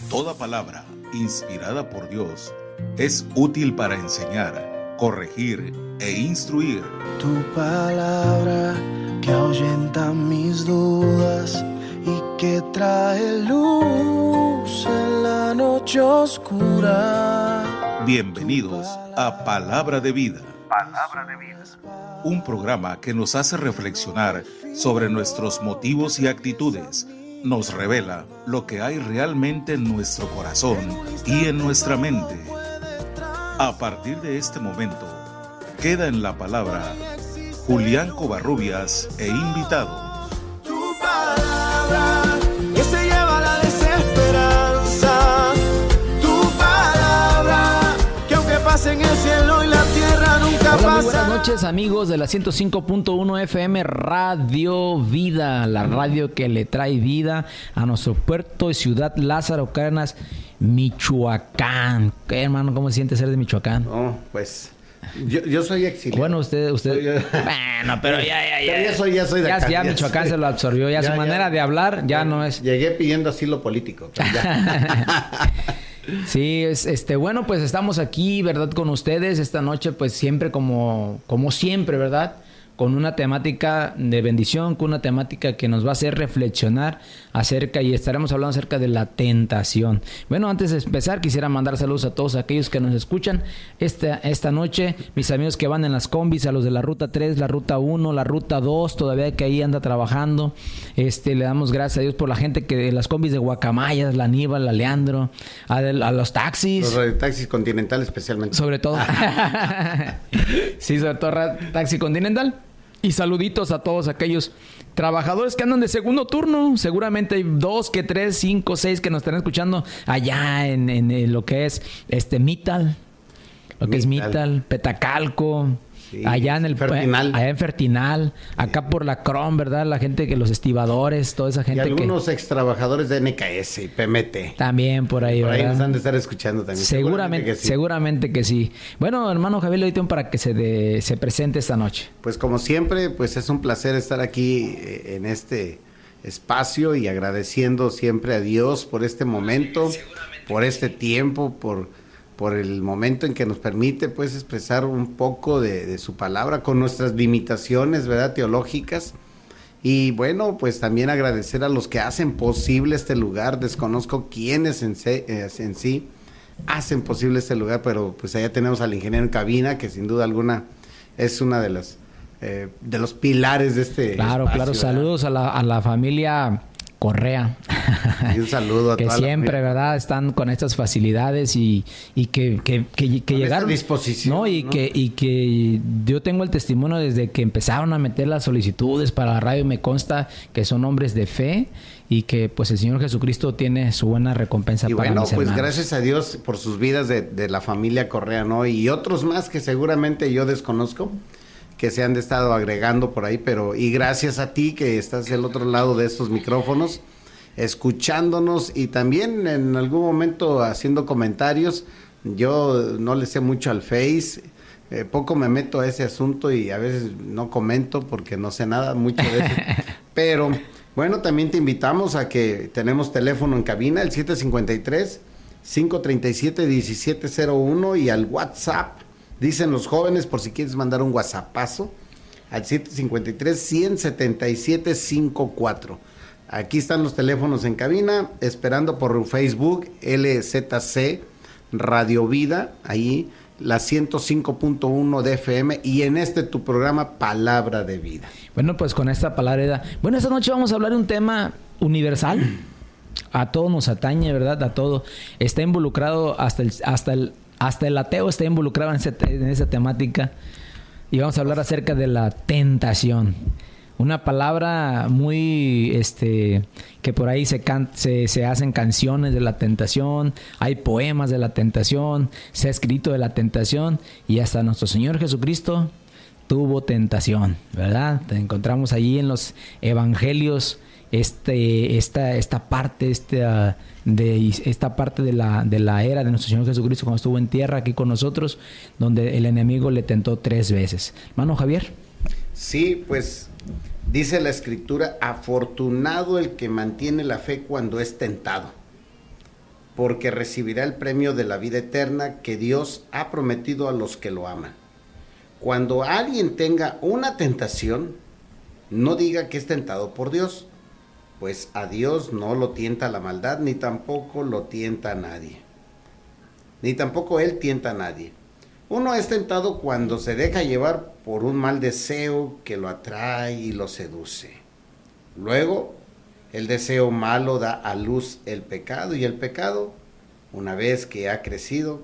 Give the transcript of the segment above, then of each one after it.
Toda palabra inspirada por Dios es útil para enseñar, corregir e instruir. Tu palabra que ahuyenta mis dudas y que trae luz en la noche oscura. Bienvenidos a Palabra de Vida. Palabra de Vida. Un programa que nos hace reflexionar sobre nuestros motivos y actitudes. Nos revela lo que hay realmente en nuestro corazón y en nuestra mente. A partir de este momento, queda en la palabra Julián Covarrubias e invitados. Tu palabra que se lleva la desesperanza. Tu palabra que aunque pase en el cielo y la tierra nunca pasa. Muy buenas noches, amigos de la 105.1 FM Radio Vida, la radio que le trae vida a nuestro puerto y ciudad Lázaro Cárdenas, Michoacán. ¿Qué, hermano? ¿Cómo se siente ser de Michoacán? No, pues yo soy exiliado. Bueno, usted. Bueno, pero ya Ya soy de acá. Ya Michoacán se lo absorbió. Ya su manera de hablar ya no es. Llegué pidiendo asilo político. Ya. Sí, bueno, pues estamos aquí, ¿verdad? Con ustedes esta noche, pues siempre como siempre, ¿verdad? Con una temática de bendición, con una temática que nos va a hacer reflexionar y estaremos hablando acerca de la tentación. Bueno, antes de empezar, quisiera mandar saludos a todos aquellos que nos escuchan esta noche, mis amigos que van en las combis, a los de la Ruta 3, la Ruta 1, la Ruta 2, todavía que ahí anda trabajando. Le damos gracias a Dios por la gente que las combis de Guacamayas, la Aníbal, la Leandro, a los taxis. Los taxis Continental especialmente. Sobre todo. Sí, sobre todo Taxi Continental. Y saluditos a todos aquellos trabajadores que andan de segundo turno. Seguramente hay 2, 3, 5, 6 que nos están escuchando allá en lo que es Mittal. Lo que es Mittal, Petacalco. Sí, allá en el Fertinal. Allá en Fertinal, acá por la Crom, ¿verdad? La gente que los estibadores, toda esa gente. Y algunos ex trabajadores de NKS y PMT. También por ahí, ¿verdad? Por ahí nos han de estar escuchando también. Seguramente que sí. Bueno, hermano Javier, le doy tiempo para que se presente esta noche. Pues como siempre, pues es un placer estar aquí en este espacio y agradeciendo siempre a Dios por este momento, por este tiempo, por el momento en que nos permite pues expresar un poco de su palabra con nuestras limitaciones, ¿verdad? Teológicas. Y bueno, pues también agradecer a los que hacen posible este lugar. Desconozco quiénes en sí hacen posible este lugar, pero pues allá tenemos al ingeniero en cabina, que sin duda alguna es una de los pilares de este espacio, Claro, saludos a la familia Correa. Y un saludo a que toda siempre, ¿verdad? Están con estas facilidades y que llegaron. Disposición, ¿no? Y que yo tengo el testimonio desde que empezaron a meter las solicitudes para la radio. Me consta que son hombres de fe y que pues el Señor Jesucristo tiene su buena recompensa para mis hermanos. Bueno, pues gracias a Dios por sus vidas de la familia Correa, ¿no? Y otros más que seguramente yo desconozco, que se han estado agregando por ahí, y gracias a ti que estás del otro lado de estos micrófonos, escuchándonos y también en algún momento haciendo comentarios. Yo no le sé mucho al Face, poco me meto a ese asunto y a veces no comento porque no sé nada mucho de eso, pero bueno, también te invitamos a que tenemos teléfono en cabina, el 753-537-1701 y al WhatsApp. Dicen los jóvenes, por si quieres mandar un WhatsAppazo, al 753-177-54. Aquí están los teléfonos en cabina, esperando por Facebook, LZC, Radio Vida, ahí la 105.1 de FM, y en tu programa Palabra de Vida. Bueno, pues con esta palabra, bueno, esta noche vamos a hablar de un tema universal. A todos nos atañe, ¿verdad? A todo. Está involucrado hasta el ateo está involucrado en esa temática, y vamos a hablar acerca de la tentación. Una palabra muy que por ahí se hacen canciones de la tentación, hay poemas de la tentación, se ha escrito de la tentación, y hasta nuestro Señor Jesucristo tuvo tentación, ¿verdad? Te encontramos allí en los evangelios esta parte de la era de nuestro Señor Jesucristo cuando estuvo en tierra aquí con nosotros, donde el enemigo le tentó 3 veces. Hermano Javier. Sí, pues dice la Escritura: afortunado el que mantiene la fe cuando es tentado. porque recibirá el premio de la vida eterna que Dios ha prometido a los que lo aman. Cuando alguien tenga una tentación, no diga que es tentado por Dios, pues a Dios no lo tienta la maldad, ni tampoco lo tienta a nadie. Ni tampoco Él tienta a nadie. Uno es tentado cuando se deja llevar por un mal deseo que lo atrae y lo seduce. Luego, el deseo malo da a luz el pecado, y el pecado, una vez que ha crecido,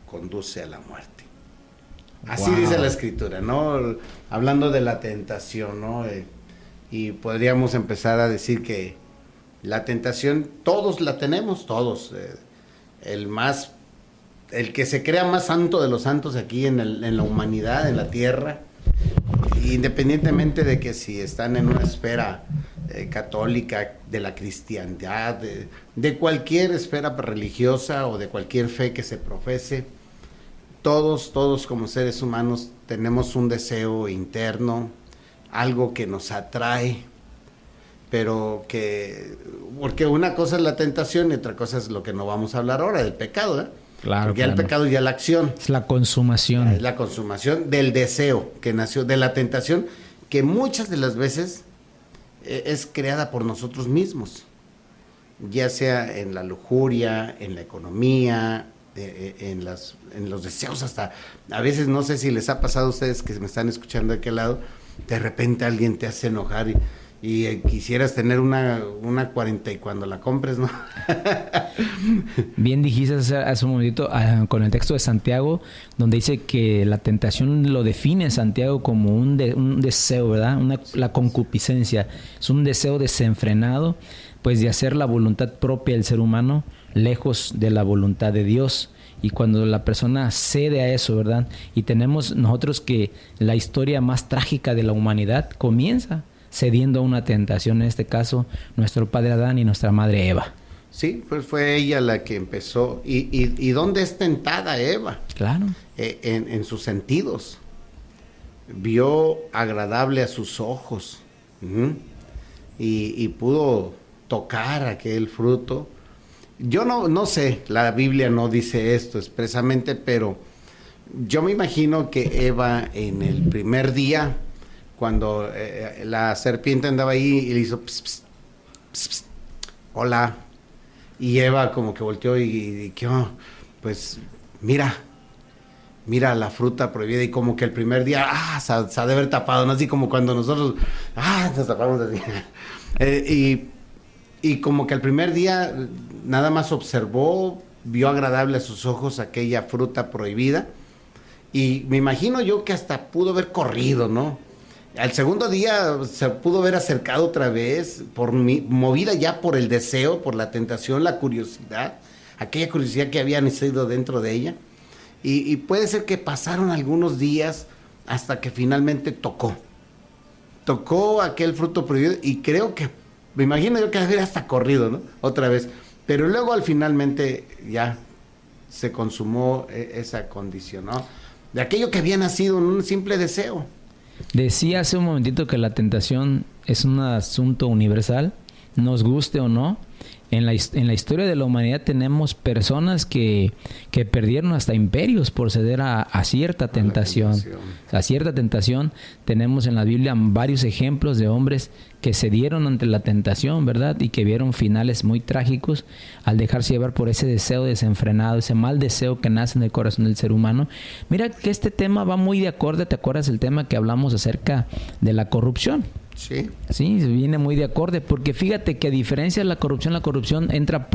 conduce a la muerte. Así dice la Escritura, ¿no? Hablando de la tentación, ¿no? Y podríamos empezar a decir que la tentación, todos la tenemos, todos. El que se crea más santo de los santos aquí en la humanidad, en la tierra, independientemente de que si están en una esfera católica, de la cristiandad, de cualquier esfera religiosa o de cualquier fe que se profese, todos como seres humanos tenemos un deseo interno, algo que nos atrae, pero porque una cosa es la tentación y otra cosa es lo que no vamos a hablar ahora, del pecado, ¿eh? Claro, porque ya el pecado ya la acción. Es la consumación. Es la consumación del deseo que nació, de la tentación, que muchas de las veces es creada por nosotros mismos, ya sea en la lujuria, en la economía, en los deseos, hasta a veces, no sé si les ha pasado a ustedes que me están escuchando de aquel lado, de repente alguien te hace enojar y quisieras tener una 40 y cuando la compres, ¿no? Bien dijiste hace un momentito con el texto de Santiago, donde dice que la tentación lo define Santiago como un deseo, ¿verdad? La concupiscencia. Es un deseo desenfrenado, pues de hacer la voluntad propia del ser humano, lejos de la voluntad de Dios. Y cuando la persona cede a eso, ¿verdad? Y tenemos nosotros que la historia más trágica de la humanidad comienza cediendo a una tentación, en este caso, nuestro padre Adán y nuestra madre Eva. Sí, pues fue ella la que empezó. ¿Y dónde es tentada Eva? Claro. En sus sentidos. Vio agradable a sus ojos. Y pudo tocar aquel fruto. Yo no sé, la Biblia no dice esto expresamente, pero yo me imagino que Eva en el primer día, cuando la serpiente andaba ahí y le hizo pss, pss, pss, pss, hola, y Eva como que volteó y pues mira la fruta prohibida, y como que el primer día se ha de haber tapado, ¿no? Así como cuando nosotros nos tapamos así. Y como que el primer día nada más observó, vio agradable a sus ojos aquella fruta prohibida, y me imagino yo que hasta pudo haber corrido, ¿no? Al segundo día se pudo haber acercado otra vez, movida ya por el deseo, por la tentación, la curiosidad, aquella curiosidad que había nacido dentro de ella. Y puede ser que pasaron algunos días hasta que finalmente tocó aquel fruto prohibido, y creo que, me imagino yo que había hasta corrido, ¿no? Otra vez. Pero luego finalmente ya se consumó esa condición, ¿no? De aquello que había nacido en un simple deseo. Decía hace un momentito que la tentación es un asunto universal, nos guste o no. En la historia de la humanidad tenemos personas que perdieron hasta imperios por ceder a cierta tentación. A cierta tentación. Tenemos en la Biblia varios ejemplos de hombres que cedieron ante la tentación, ¿verdad? Y que vieron finales muy trágicos al dejarse llevar por ese deseo desenfrenado, ese mal deseo que nace en el corazón del ser humano. Mira que este tema va muy de acorde, ¿te acuerdas el tema que hablamos acerca de la corrupción? Sí. Sí, viene muy de acorde, porque fíjate que a diferencia de la corrupción entra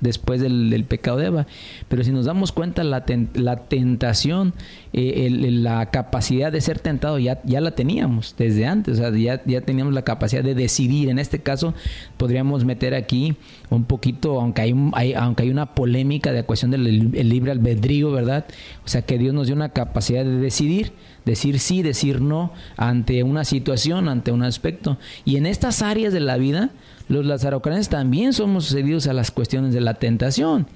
después del pecado de Eva. Pero si nos damos cuenta, la tentación, la capacidad de ser tentado ya la teníamos desde antes. O sea, ya teníamos la capacidad de decidir. En este caso, podríamos meter aquí un poquito, aunque hay una polémica de la cuestión del libre albedrío, ¿verdad? O sea, que Dios nos dio una capacidad de decidir. Decir sí, decir no ante una situación, ante un aspecto. Y en estas áreas de la vida, los lazarocarenses también somos cedidos a las cuestiones de la tentación.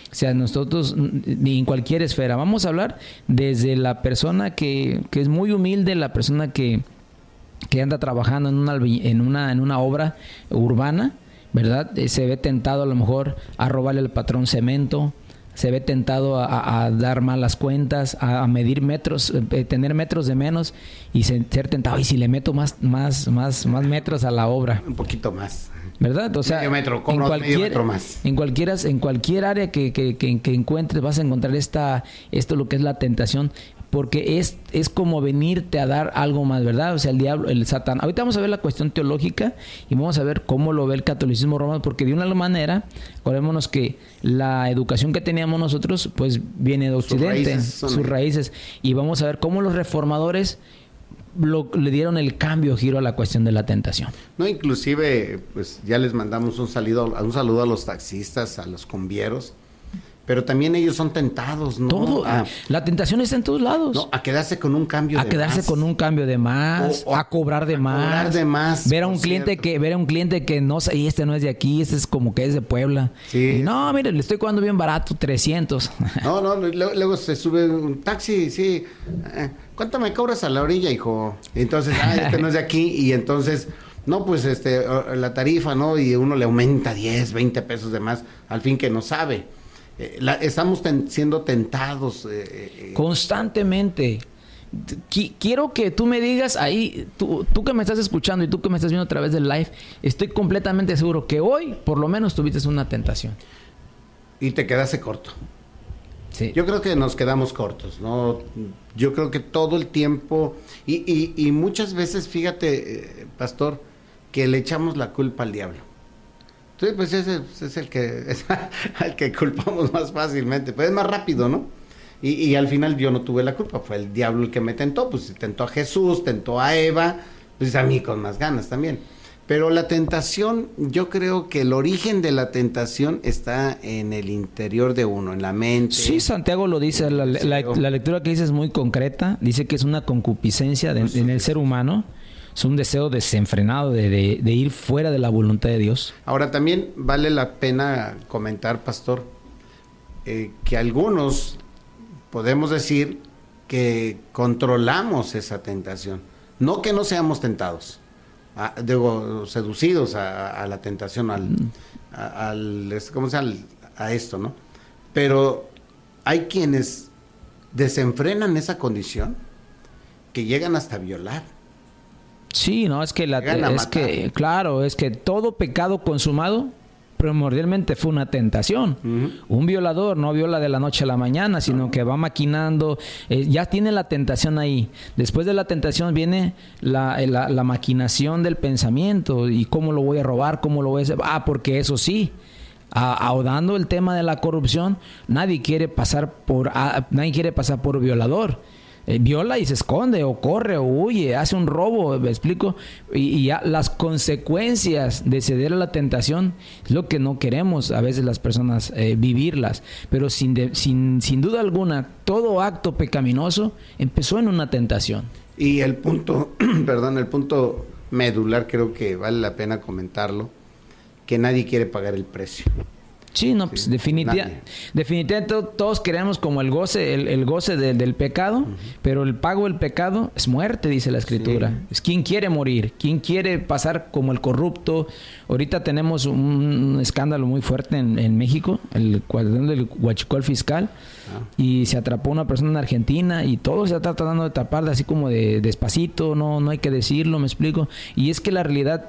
O sea, nosotros, en cualquier esfera, vamos a hablar desde la persona que es muy humilde, la persona que anda trabajando en una obra urbana, ¿verdad? Se ve tentado a lo mejor a robarle al patrón cemento, se ve tentado a dar malas cuentas, a medir metros, tener metros de menos y ser tentado, y si le meto más metros a la obra. Un poquito más. ¿Verdad? O sea, medio metro, cobro medio metro más. En cualquier área que encuentres vas a encontrar esto lo que es la tentación, porque es como venirte a dar algo más, ¿verdad? O sea, el diablo, el Satán. Ahorita vamos a ver la cuestión teológica y vamos a ver cómo lo ve el catolicismo romano, porque de una manera, acordémonos que la educación que teníamos nosotros, pues viene de Occidente, sus raíces, y vamos a ver cómo los reformadores le dieron el giro a la cuestión de la tentación. No, inclusive, pues ya les mandamos un saludo a los taxistas, a los cumbieros, pero también ellos son tentados, ¿no? Todo. La tentación está en todos lados. No, a quedarse con un cambio de más. O a cobrar de más. Ver a un cliente que no sé, y este no es de aquí, este es como que es de Puebla. Sí. Y no, mire, le estoy cobrando bien barato, 300. No, luego se sube un taxi, sí. ¿Cuánto me cobras a la orilla, hijo? Y entonces, este no es de aquí, y entonces, no, pues la tarifa, ¿no? Y uno le aumenta 10, 20 pesos de más, al fin que no sabe. Estamos siendo tentados constantemente. Quiero que tú me digas ahí, tú que me estás escuchando y tú que me estás viendo a través del live, estoy completamente seguro que hoy por lo menos tuviste una tentación y te quedaste corto. Sí. Yo creo que nos quedamos cortos, ¿no? Yo creo que todo el tiempo y muchas veces, fíjate, pastor, que le echamos la culpa al diablo. Entonces, pues ese es el que culpamos más fácilmente, pues es más rápido, ¿no? Y al final yo no tuve la culpa, fue el diablo el que me tentó, pues tentó a Jesús, tentó a Eva, pues a mí con más ganas también. Pero la tentación, yo creo que el origen de la tentación está en el interior de uno, en la mente. Sí, Santiago lo dice, la lectura que dice es muy concreta, dice que es una concupiscencia en el ser humano. Es un deseo desenfrenado de ir fuera de la voluntad de Dios. Ahora, también vale la pena comentar, pastor, que algunos podemos decir que controlamos esa tentación. No que no seamos tentados, seducidos a la tentación, a esto, ¿no? Pero hay quienes desenfrenan esa condición que llegan hasta violar. Sí, no, es que es que todo pecado consumado primordialmente fue una tentación. Uh-huh. Un violador no viola de la noche a la mañana, sino que va maquinando, ya tiene la tentación ahí. Después de la tentación viene la maquinación del pensamiento y cómo lo voy a robar, cómo lo voy a hacer. Porque eso sí, ahondando el tema de la corrupción, nadie quiere pasar por violador. Viola y se esconde, o corre, o huye, hace un robo, ¿me explico? Y ya las consecuencias de ceder a la tentación es lo que no queremos a veces las personas vivirlas. Pero sin duda alguna, todo acto pecaminoso empezó en una tentación. Y el punto, el punto medular, creo que vale la pena comentarlo, que nadie quiere pagar el precio. Sí, no, pues definitivamente todos queremos como el goce del pecado, uh-huh. Pero el pago del pecado es muerte, dice la Escritura. Sí. Es quien quiere morir, quien quiere pasar como el corrupto. Ahorita tenemos un escándalo muy fuerte en México, el cuadrón del huachicol fiscal, y se atrapó una persona en Argentina y todo se está tratando de tapar así como de despacito, no hay que decirlo, me explico. Y es que la realidad,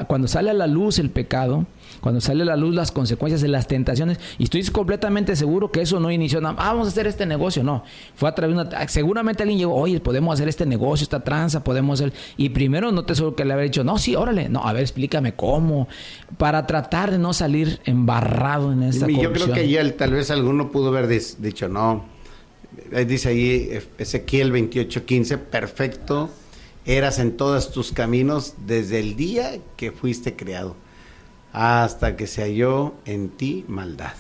cuando sale a la luz el pecado, cuando sale a la luz las consecuencias de las tentaciones, y estoy completamente seguro que eso no inició nada, vamos a hacer este negocio, no, fue a través de seguramente alguien llegó, oye, podemos hacer este negocio, esta tranza, podemos hacer, y primero no te seguro que le habría dicho, no, sí, órale, no, a ver, explícame cómo, para tratar de no salir embarrado en esta corrupción. Yo creo que ya tal vez alguno pudo haber dicho, no, dice ahí Ezequiel 28:15, perfecto, eras en todos tus caminos desde el día que fuiste creado, hasta que se halló en ti maldad.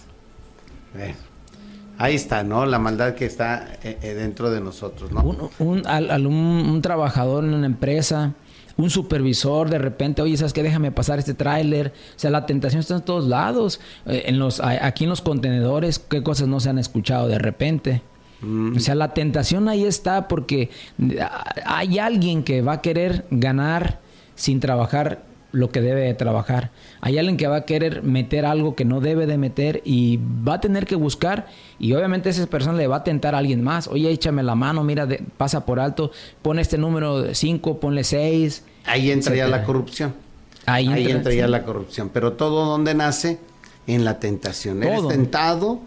Ahí está, ¿no? La maldad que está dentro de nosotros, ¿no? Un trabajador en una empresa, un supervisor, de repente, oye, ¿sabes qué? Déjame pasar este tráiler. O sea, la tentación está en todos lados. Aquí en los contenedores, ¿qué cosas no se han escuchado de repente? O sea, la tentación ahí está porque hay alguien que va a querer ganar sin trabajar lo que debe de trabajar. Hay alguien que va a querer meter algo que no debe de meter y va a tener que buscar, y obviamente esa persona le va a tentar a alguien más. Oye, échame la mano, mira, pasa por alto, pon este número 5, ponle 6. Ahí entra ya la corrupción. Ahí entra ya la corrupción. Pero todo donde nace, en la tentación. Todo. Eres tentado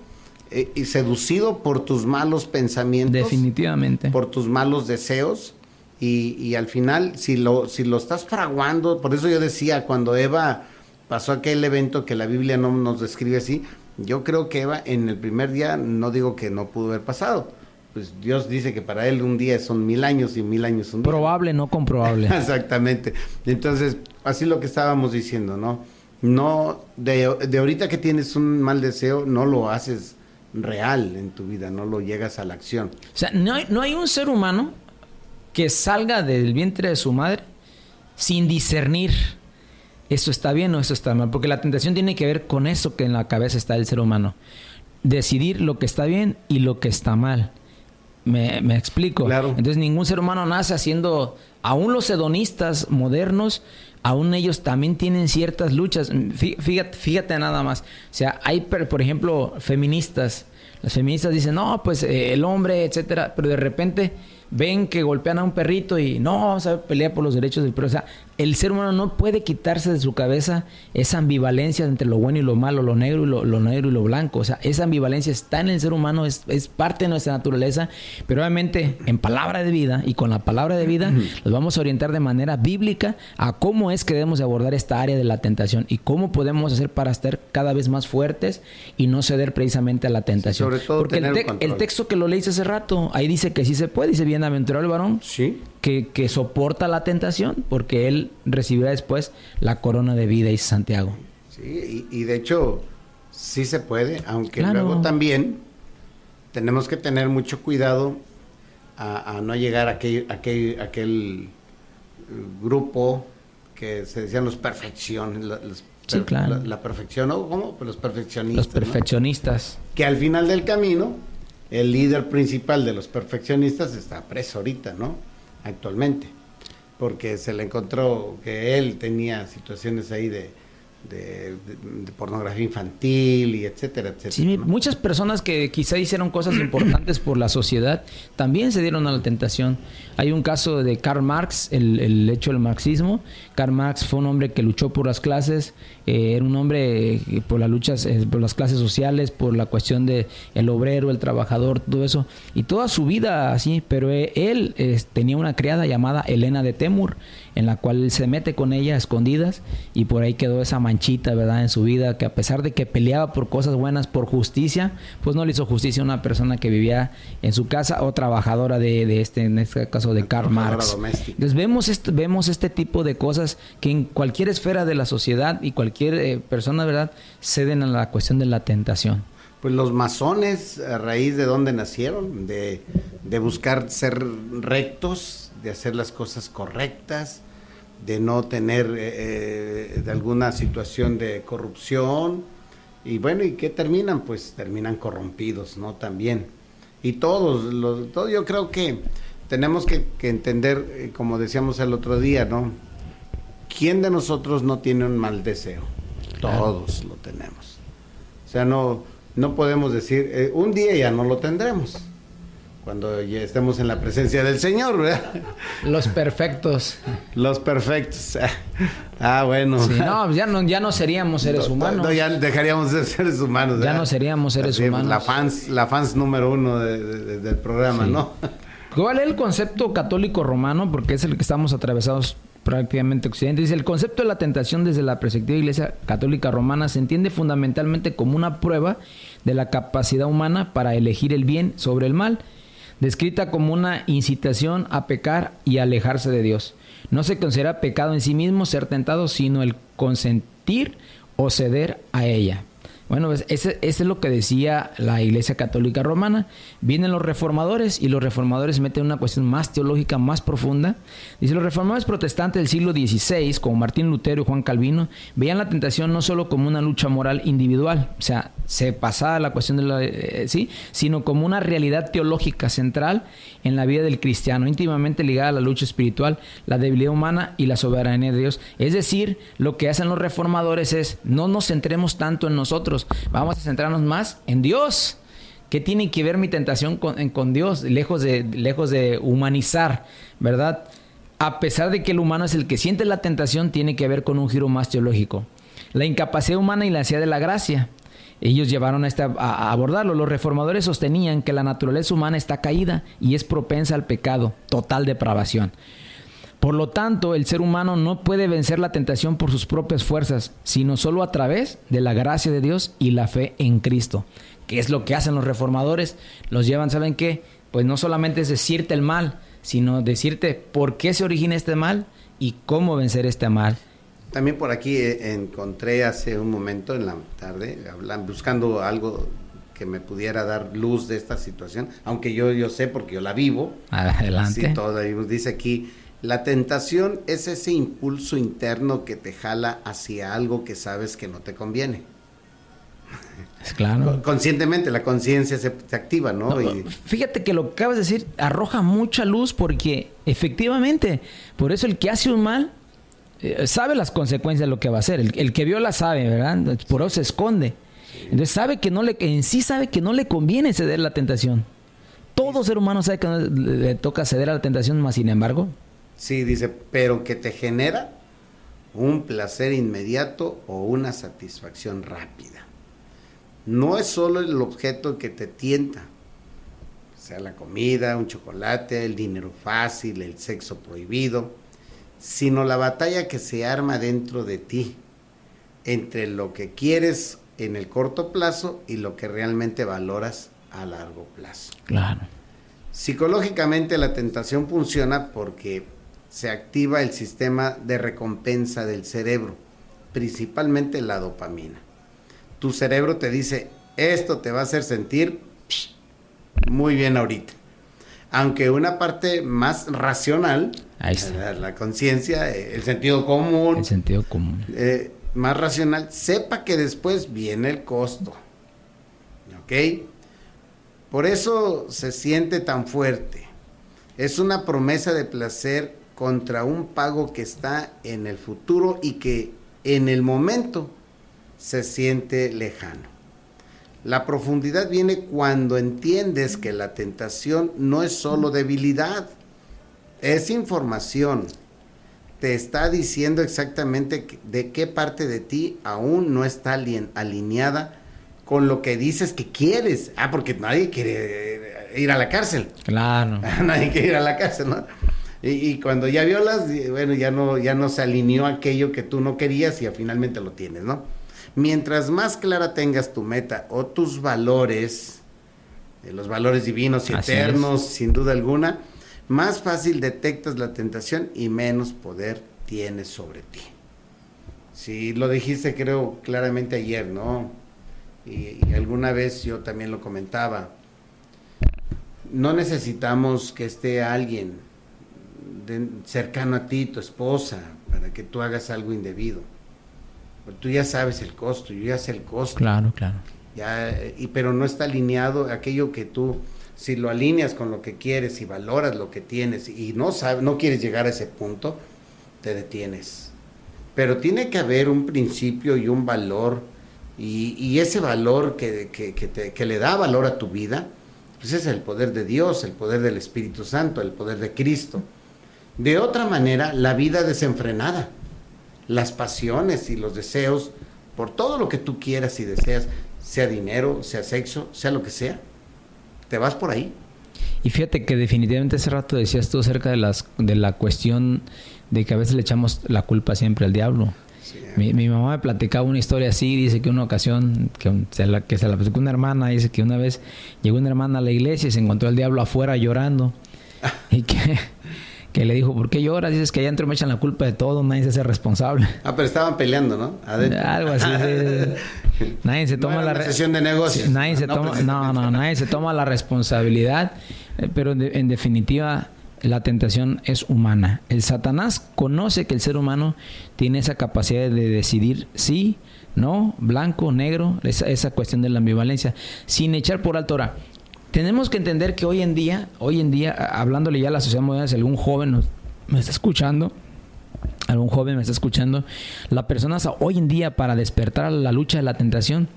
y seducido por tus malos pensamientos. Definitivamente. Por tus malos deseos. Y al final, si lo estás fraguando, por eso yo decía, cuando Eva pasó aquel evento que la Biblia no nos describe así, yo creo que Eva en el primer día, no digo que no pudo haber pasado, pues Dios dice que para él un día son 1000 años y 1000 años son 1000. Probable, no comprobable. Exactamente. Entonces, así lo que estábamos diciendo, ¿no? No, de ahorita que tienes un mal deseo, no lo haces real en tu vida, no lo llegas a la acción. O sea, no hay un ser humano que salga del vientre de su madre sin discernir eso está bien o eso está mal, porque la tentación tiene que ver con eso que en la cabeza está el ser humano, decidir lo que está bien y lo que está mal. Me explico. Claro. Entonces ningún ser humano nace haciendo, aún los hedonistas modernos, aún ellos también tienen ciertas luchas. Fíjate nada más, o sea, hay por ejemplo feministas. Las feministas dicen, no, pues el hombre, etcétera, pero de repente ven que golpean a un perrito y no, vamos a pelear por los derechos del perro. O sea, el ser humano no puede quitarse de su cabeza esa ambivalencia entre lo bueno y lo malo, lo negro y lo blanco. O sea, esa ambivalencia está en el ser humano, es parte de nuestra naturaleza, pero obviamente en palabra de vida y con la palabra de vida los vamos a orientar de manera bíblica a cómo es que debemos de abordar esta área de la tentación y cómo podemos hacer para estar cada vez más fuertes y no ceder precisamente a la tentación. Sobre todo porque el texto que lo leíste hace rato, ahí dice que sí se puede, dice bienaventurado el varón sí, que soporta la tentación, porque él recibirá después la corona de vida, dice Santiago. Sí, y de hecho sí se puede, aunque claro. Luego también tenemos que tener mucho cuidado a no llegar a aquel grupo que se decían los sí, claro. la perfección, ¿no? ¿Cómo? Pues los perfeccionistas. Los perfeccionistas. ¿No? Que al final del camino, el líder principal de los perfeccionistas está preso ahorita, ¿no? Actualmente. Porque se le encontró que él tenía situaciones ahí de pornografía infantil y etcétera, etcétera. Sí, ¿no? Muchas personas que quizá hicieron cosas importantes por la sociedad también se dieron a la tentación. Hay un caso de Karl Marx, el hecho del marxismo. Karl Marx fue un hombre que luchó por las clases, era un hombre por las luchas, por las clases sociales, por la cuestión de el obrero, el trabajador, todo eso, y toda su vida así. Pero él tenía una criada llamada Helena de Temur, en la cual él se mete con ella a escondidas y por ahí quedó esa manchita, ¿verdad?, en su vida, que a pesar de que peleaba por cosas buenas, por justicia, pues no le hizo justicia a una persona que vivía en su casa o trabajadora en este caso de Karl Marx. Entonces vemos este tipo de cosas que en cualquier esfera de la sociedad y cualquier persona, ¿verdad?, ceden a la cuestión de la tentación. Pues los masones, a raíz de dónde nacieron, de buscar ser rectos, de hacer las cosas correctas, de no tener de alguna situación de corrupción, y bueno, ¿y qué terminan? Pues terminan corrompidos, ¿no? También. Y todos yo creo que tenemos que entender, como decíamos el otro día, ¿no? ¿Quién de nosotros no tiene un mal deseo? Todos lo tenemos. O sea, no podemos decir, un día ya no lo tendremos, cuando ya estemos en la presencia del Señor, ¿verdad? Los perfectos. Los perfectos. Bueno. Sí, no, ya no seríamos seres humanos. No, ya dejaríamos de ser seres humanos. Ya no seríamos seres humanos. La fans número 1 del programa, sí. ¿No? ¿Cuál es el concepto católico romano? Porque es el que estamos atravesados prácticamente occidente. Dice, el concepto de la tentación desde la perspectiva de la Iglesia Católica Romana se entiende fundamentalmente como una prueba de la capacidad humana para elegir el bien sobre el mal, descrita como una incitación a pecar y alejarse de Dios. No se considera pecado en sí mismo ser tentado, sino el consentir o ceder a ella. Bueno, pues ese es lo que decía la Iglesia Católica Romana. Vienen los reformadores y los reformadores meten una cuestión más teológica, más profunda. Dice, los reformadores protestantes del siglo XVI, como Martín Lutero y Juan Calvino, veían la tentación no solo como una lucha moral individual, o sea, se pasaba la cuestión de la... ¿sí? Sino como una realidad teológica central en la vida del cristiano, íntimamente ligada a la lucha espiritual, la debilidad humana y la soberanía de Dios. Es decir, lo que hacen los reformadores es, no nos centremos tanto en nosotros, vamos a centrarnos más en Dios. ¿Qué tiene que ver mi tentación con Dios? Lejos de humanizar, ¿verdad? A pesar de que el humano es el que siente la tentación, tiene que ver con un giro más teológico. La incapacidad humana y la ansiedad de la gracia. Ellos llevaron a abordarlo. Los reformadores sostenían que la naturaleza humana está caída y es propensa al pecado, total depravación. Por lo tanto, el ser humano no puede vencer la tentación por sus propias fuerzas, sino solo a través de la gracia de Dios y la fe en Cristo. ¿Qué es lo que hacen los reformadores? Los llevan, ¿saben qué? Pues no solamente es decirte el mal, sino decirte por qué se origina este mal y cómo vencer este mal. También por aquí encontré hace un momento en la tarde, buscando algo que me pudiera dar luz de esta situación, aunque yo sé porque yo la vivo. Adelante. Sí, todo ahí dice aquí, la tentación es ese impulso interno que te jala hacia algo que sabes que no te conviene. Claro. Conscientemente, la conciencia se activa, ¿no? Fíjate que lo que acabas de decir arroja mucha luz porque efectivamente, por eso el que hace un mal sabe las consecuencias de lo que va a hacer. El que viola sabe, ¿verdad? Por eso se esconde. Entonces sabe que sabe que no le conviene ceder a la tentación. Todo ser humano sabe que no le toca ceder a la tentación, más sin embargo. Sí, dice, pero que te genera un placer inmediato o una satisfacción rápida. No es solo el objeto que te tienta, sea la comida, un chocolate, el dinero fácil, el sexo prohibido, sino la batalla que se arma dentro de ti, entre lo que quieres en el corto plazo y lo que realmente valoras a largo plazo. Claro. Psicológicamente la tentación funciona porque se activa el sistema de recompensa del cerebro, principalmente la dopamina. Tu cerebro te dice, esto te va a hacer sentir muy bien ahorita. Aunque una parte más racional, la conciencia, el sentido común, más racional, sepa que después viene el costo. ¿Ok? Por eso se siente tan fuerte. Es una promesa de placer contra un pago que está en el futuro y que en el momento se siente lejano. La profundidad viene cuando entiendes que la tentación no es solo debilidad, es información. Te está diciendo exactamente de qué parte de ti aún no está alineada con lo que dices que quieres. Porque nadie quiere ir a la cárcel. Claro. Nadie quiere ir a la cárcel, ¿no? Y cuando ya violas, bueno, ya no se alineó aquello que tú no querías y finalmente lo tienes, ¿no? Mientras más clara tengas tu meta o tus valores, los valores divinos y eternos, sin duda alguna, más fácil detectas la tentación y menos poder tienes sobre ti. Sí, lo dijiste creo claramente ayer, ¿no? Y alguna vez yo también lo comentaba. No necesitamos que esté alguien cercano a ti, tu esposa, para que tú hagas algo indebido. Tú ya sabes el costo, yo ya sé el costo. Claro. Pero no está alineado aquello que tú, si lo alineas con lo que quieres y valoras lo que tienes y no quieres llegar a ese punto, te detienes. Pero tiene que haber un principio y un valor, y ese valor que le da valor a tu vida, pues es el poder de Dios, el poder del Espíritu Santo, el poder de Cristo. De otra manera, la vida desenfrenada, las pasiones y los deseos, por todo lo que tú quieras y deseas, sea dinero, sea sexo, sea lo que sea, te vas por ahí. Y fíjate que definitivamente hace rato decías tú acerca de la cuestión de que a veces le echamos la culpa siempre al diablo. Sí. Mi mamá me platicaba una historia así, dice que una ocasión que se la platicó una hermana, dice que una vez llegó una hermana a la iglesia y se encontró al diablo afuera llorando y que que le dijo, ¿por qué lloras? Dices que allá adentro me echan la culpa de todo, nadie se hace responsable. Ah, pero estaban peleando, ¿no? Adentro. Algo así. Nadie se toma la sesión de negocios. Nadie se toma, nadie se toma la responsabilidad, pero en definitiva la tentación es humana. El Satanás conoce que el ser humano tiene esa capacidad de decidir sí, no, blanco, negro, esa cuestión de la ambivalencia, sin echar por alto. Ahora, tenemos que entender que hoy en día, hablándole ya a la sociedad moderna, si algún joven me está escuchando, las personas hoy en día, para despertar a la lucha de la tentación,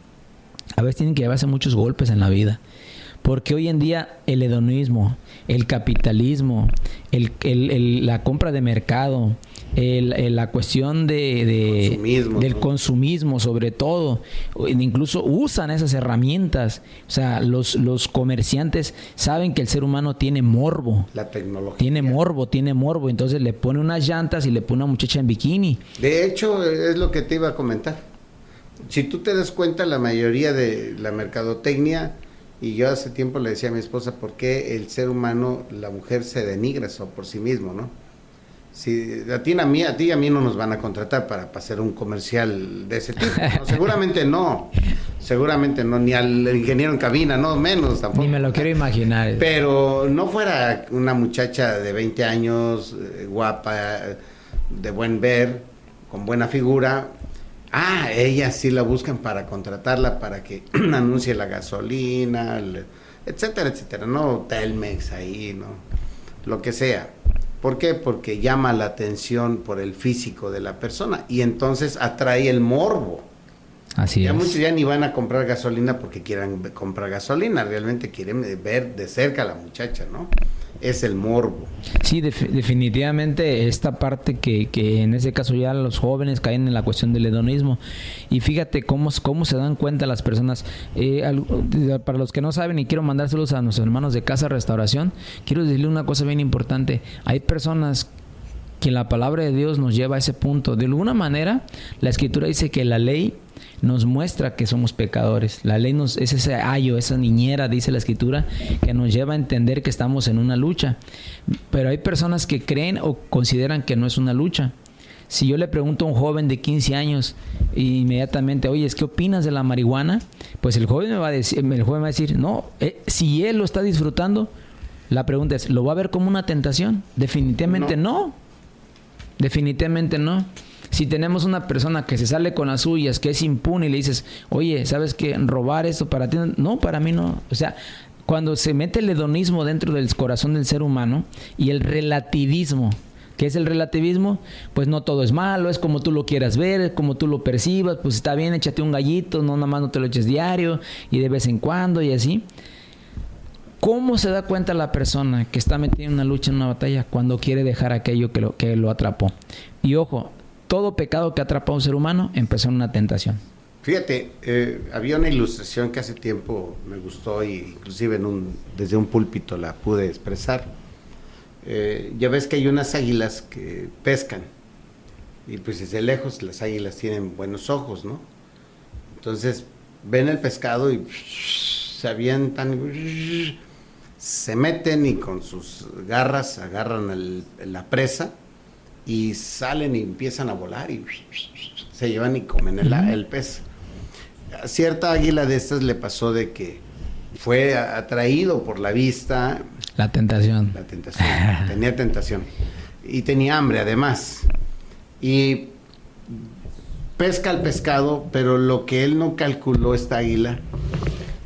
a veces tienen que llevarse muchos golpes en la vida. Porque hoy en día el hedonismo, el capitalismo, la compra de mercado, la cuestión del consumismo sobre todo, incluso usan esas herramientas. O sea, los comerciantes saben que el ser humano tiene morbo. La tecnología. Tiene morbo. Entonces le pone unas llantas y le pone una muchacha en bikini. De hecho, es lo que te iba a comentar. Si tú te das cuenta, la mayoría de la mercadotecnia... Y yo hace tiempo le decía a mi esposa, ¿por qué el ser humano, la mujer se denigra por sí mismo, no? Si a ti y a mí no nos van a contratar para hacer un comercial de ese tipo, ¿no? Seguramente no, ni al ingeniero en cabina, no, menos tampoco. Ni me lo quiero imaginar. Pero no fuera una muchacha de 20 años, guapa, de buen ver, con buena figura... ella sí la buscan para contratarla, para que anuncie la gasolina, etcétera, ¿no? Telmex ahí, ¿no? Lo que sea. ¿Por qué? Porque llama la atención por el físico de la persona y entonces atrae el morbo. Así ya es. Muchos ya ni van a comprar gasolina porque quieran comprar gasolina, realmente quieren ver de cerca a la muchacha, ¿no? Es el morbo. Sí, definitivamente esta parte que en ese caso ya los jóvenes caen en la cuestión del hedonismo. Y fíjate cómo se dan cuenta las personas. Para los que no saben, y quiero mandárselos a nuestros hermanos de Casa Restauración, quiero decirle una cosa bien importante. Hay personas que la palabra de Dios nos lleva a ese punto. De alguna manera, la Escritura dice que la ley nos muestra que somos pecadores. La ley es ese ayo, esa niñera, dice la Escritura, que nos lleva a entender que estamos en una lucha. Pero hay personas que creen o consideran que no es una lucha. Si yo le pregunto a un joven de 15 años inmediatamente, oye, ¿qué opinas de la marihuana? Pues el joven me va a decir, no, si él lo está disfrutando, la pregunta es, ¿lo va a ver como una tentación? Definitivamente no. Definitivamente no. Si tenemos una persona que se sale con las suyas, que es impune, y le dices, oye, ¿sabes qué? Robar esto para ti. No, para mí no. O sea, cuando se mete el hedonismo dentro del corazón del ser humano y el relativismo, ¿qué es el relativismo? Pues no todo es malo, es como tú lo quieras ver, como tú lo percibas, pues está bien, échate un gallito, no, nada más no te lo eches diario y de vez en cuando y así. ¿Cómo se da cuenta la persona que está metida en una lucha, en una batalla, cuando quiere dejar aquello que lo atrapó? Y ojo, todo pecado que atrapa a un ser humano empezó en una tentación. Fíjate, había una ilustración que hace tiempo me gustó y inclusive desde un púlpito la pude expresar. Ya ves que hay unas águilas que pescan y pues desde lejos las águilas tienen buenos ojos, ¿no? Entonces ven el pescado y se avientan, se meten y con sus garras agarran la presa y salen y empiezan a volar y se llevan y comen el pez. A cierta águila de estas le pasó de que fue atraído por la vista. La tentación. Tenía tentación. Y tenía hambre además. Y pesca el pescado, pero lo que él no calculó, esta águila,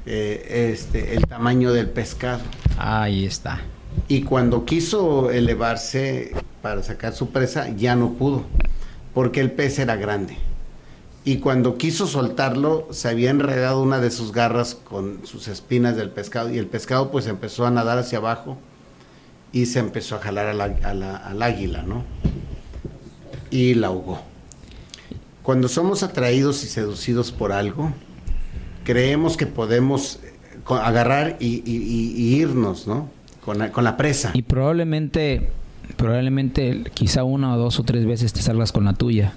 el tamaño del pescado. Ahí está. Y cuando quiso elevarse para sacar su presa, ya no pudo, porque el pez era grande. Y cuando quiso soltarlo, se había enredado una de sus garras con sus espinas del pescado, y el pescado pues empezó a nadar hacia abajo y se empezó a jalar al águila, ¿no? Y la ahogó. Cuando somos atraídos y seducidos por algo, creemos que podemos agarrar y irnos, ¿no? Con la presa. Y probablemente quizá 1 o 2 o 3 veces te salgas con la tuya.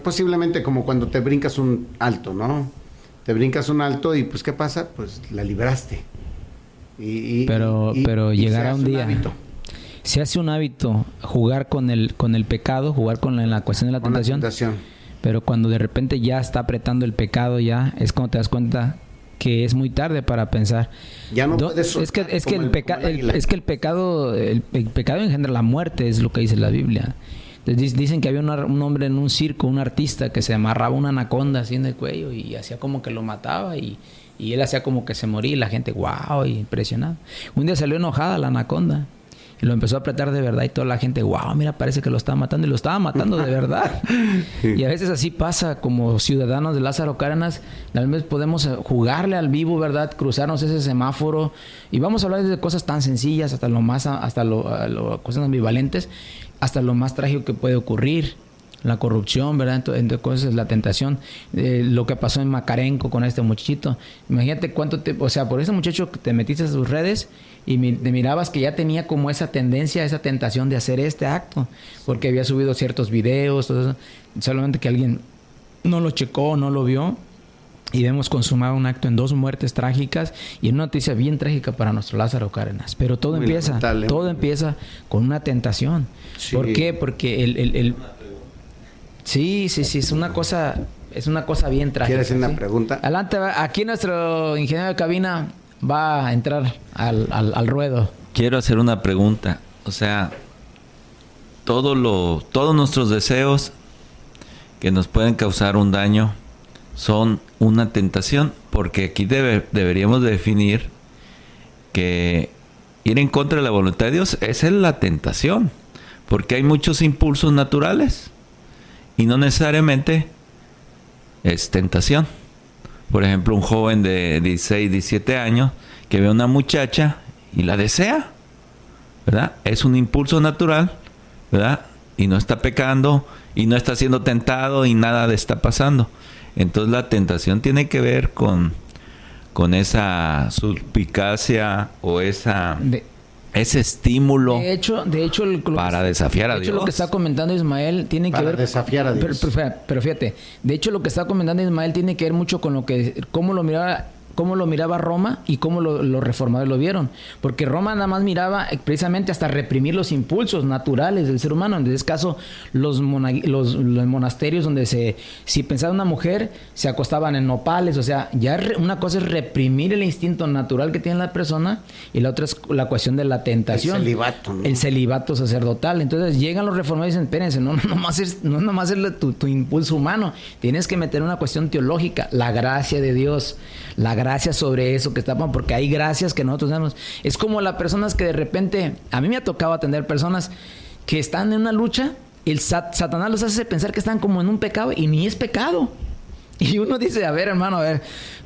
Posiblemente como cuando te brincas un alto, ¿no? Te brincas un alto y pues ¿qué pasa? Pues la libraste. Pero llegará un día. se hace un hábito jugar con el pecado, jugar con la cuestión de la tentación. Pero cuando de repente ya está apretando el pecado, ya es cuando te das cuenta que es muy tarde para pensar. Ya no puedes es que el pecado engendra la muerte, es lo que dice la Biblia. Entonces, dicen que había un hombre en un circo, un artista, que se amarraba una anaconda así en el cuello y hacía como que lo mataba y él hacía como que se moría y la gente, wow, impresionado. Un día salió enojada la anaconda y lo empezó a apretar de verdad y toda la gente, wow, mira, parece que lo estaba matando, y lo estaba matando de verdad. Y a veces así pasa, como ciudadanos de Lázaro Cárdenas, tal vez podemos jugarle al vivo, ¿verdad? Cruzarnos ese semáforo y vamos a hablar de cosas tan sencillas hasta cosas ambivalentes, hasta lo más trágico que puede ocurrir. La corrupción, ¿verdad? Entre cosas, la tentación. Lo que pasó en Macarenco con este muchachito. Imagínate cuánto tiempo... O sea, por ese muchacho que te metiste a sus redes y te mirabas que ya tenía como esa tendencia, esa tentación de hacer este acto. Porque había subido ciertos videos, todo eso. Solamente que alguien no lo checó, no lo vio. Y vemos consumado un acto en 2 muertes trágicas y en una noticia bien trágica para nuestro Lázaro Cárdenas. Pero todo empieza con una tentación. Sí. ¿Por qué? Porque Sí, es una cosa bien trágica. ¿Quieres hacer una ¿sí? pregunta? Adelante, aquí nuestro ingeniero de cabina va a entrar al ruedo. Quiero hacer una pregunta. O sea, todos nuestros deseos que nos pueden causar un daño son una tentación, porque aquí deberíamos definir que ir en contra de la voluntad de Dios, esa es la tentación, porque hay muchos impulsos naturales y no necesariamente es tentación. Por ejemplo, un joven de 16, 17 años que ve a una muchacha y la desea, ¿verdad? Es un impulso natural, ¿verdad? Y no está pecando y no está siendo tentado y nada le está pasando. Entonces la tentación tiene que ver con esa suspicacia o ese estímulo de hecho, para desafiar a Dios. De hecho, lo que está comentando Ismael tiene que ver... Para desafiar a Dios. Pero fíjate, de hecho lo que está comentando Ismael tiene que ver mucho con cómo lo miraba Roma y cómo los reformadores lo vieron. Porque Roma nada más miraba precisamente hasta reprimir los impulsos naturales del ser humano. En este caso, los monasterios donde si pensaba una mujer, se acostaban en nopales. O sea, ya una cosa es reprimir el instinto natural que tiene la persona y la otra es la cuestión de la tentación. El celibato, ¿no? El celibato sacerdotal. Entonces llegan los reformadores y dicen, espérense, no nomás es tu impulso humano. Tienes que meter una cuestión teológica, la gracia de Dios, la gracia sobre eso que está, porque hay gracias que nosotros damos. Es como las personas que de repente, a mí me ha tocado atender personas que están en una lucha, el Satanás los hace pensar que están como en un pecado y ni es pecado. Y uno dice, a ver, hermano,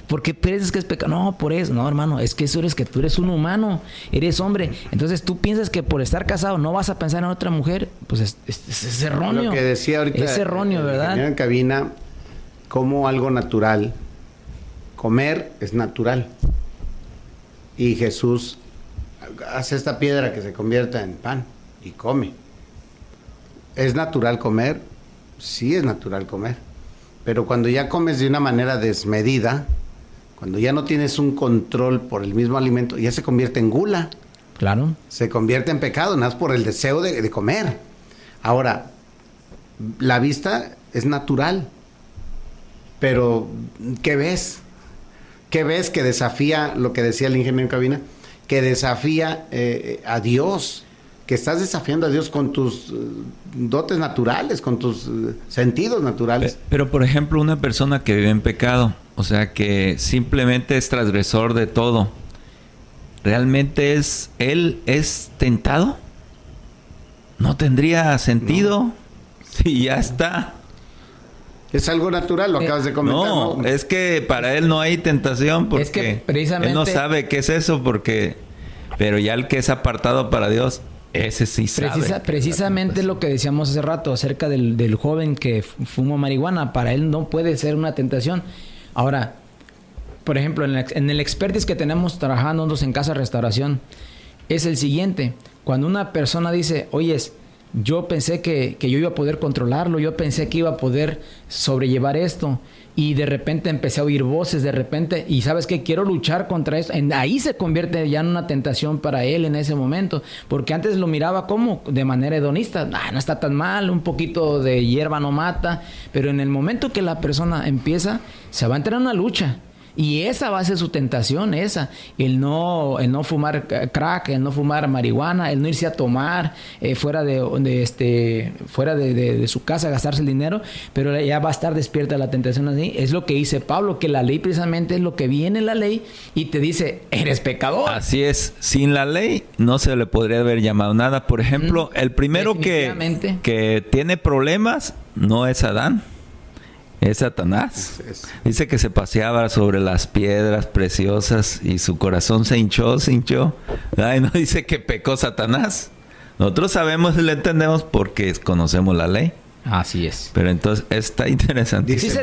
¿por qué piensas que es pecado? No, por eso. No, hermano, es que eso eres que tú eres un humano, eres hombre. Entonces tú piensas que por estar casado no vas a pensar en otra mujer, pues es erróneo. Lo que decía ahorita, es erróneo, ¿verdad? En cabina, como algo natural. Comer es natural. Y Jesús hace esta piedra que se convierta en pan y come. ¿Es natural comer? Sí, es natural comer. Pero cuando ya comes de una manera desmedida, cuando ya no tienes un control por el mismo alimento, ya se convierte en gula. Claro. Se convierte en pecado, nada más por el deseo de comer. Ahora, la vista es natural. Pero, ¿qué ves? ¿Qué ves que desafía lo que decía el ingeniero en cabina? Que desafía a Dios, que estás desafiando a Dios con tus dotes naturales, con tus sentidos naturales. Pero, por ejemplo, una persona que vive en pecado, o sea, que simplemente es transgresor de todo, ¿realmente él es tentado? ¿No tendría sentido? No. Si ya está... Es algo natural, lo acabas de comentar. No, es que para él no hay tentación porque es que precisamente... él no sabe qué es eso, pero ya el que es apartado para Dios, ese sí sabe. Precisamente lo que decíamos hace rato acerca del joven que fumó marihuana, para él no puede ser una tentación. Ahora, por ejemplo, en el expertise que tenemos trabajando en casa de restauración, es el siguiente. Cuando una persona dice, oyes, yo pensé que yo iba a poder controlarlo, yo pensé que iba a poder sobrellevar esto. Y de repente empecé a oír voces, de repente, y ¿sabes qué? Quiero luchar contra eso. Ahí se convierte ya en una tentación para él en ese momento. Porque antes lo miraba como de manera hedonista. No está tan mal, un poquito de hierba no mata. Pero en el momento que la persona empieza, se va a entrar en una lucha. Y esa va a ser su tentación, esa. El no fumar crack, el no fumar marihuana, el no irse a tomar fuera de su casa, gastarse el dinero, pero ya va a estar despierta la tentación así. Es lo que dice Pablo, que la ley precisamente es lo que viene en la ley y te dice, eres pecador. Así es. Sin la ley no se le podría haber llamado nada. Por ejemplo, el primero que tiene problemas no es Adán. Es Satanás. Dice que se paseaba sobre las piedras preciosas y su corazón se hinchó. Ay, no dice que pecó Satanás. Nosotros sabemos y lo entendemos porque conocemos la ley. Así es. Pero entonces está interesante. Dice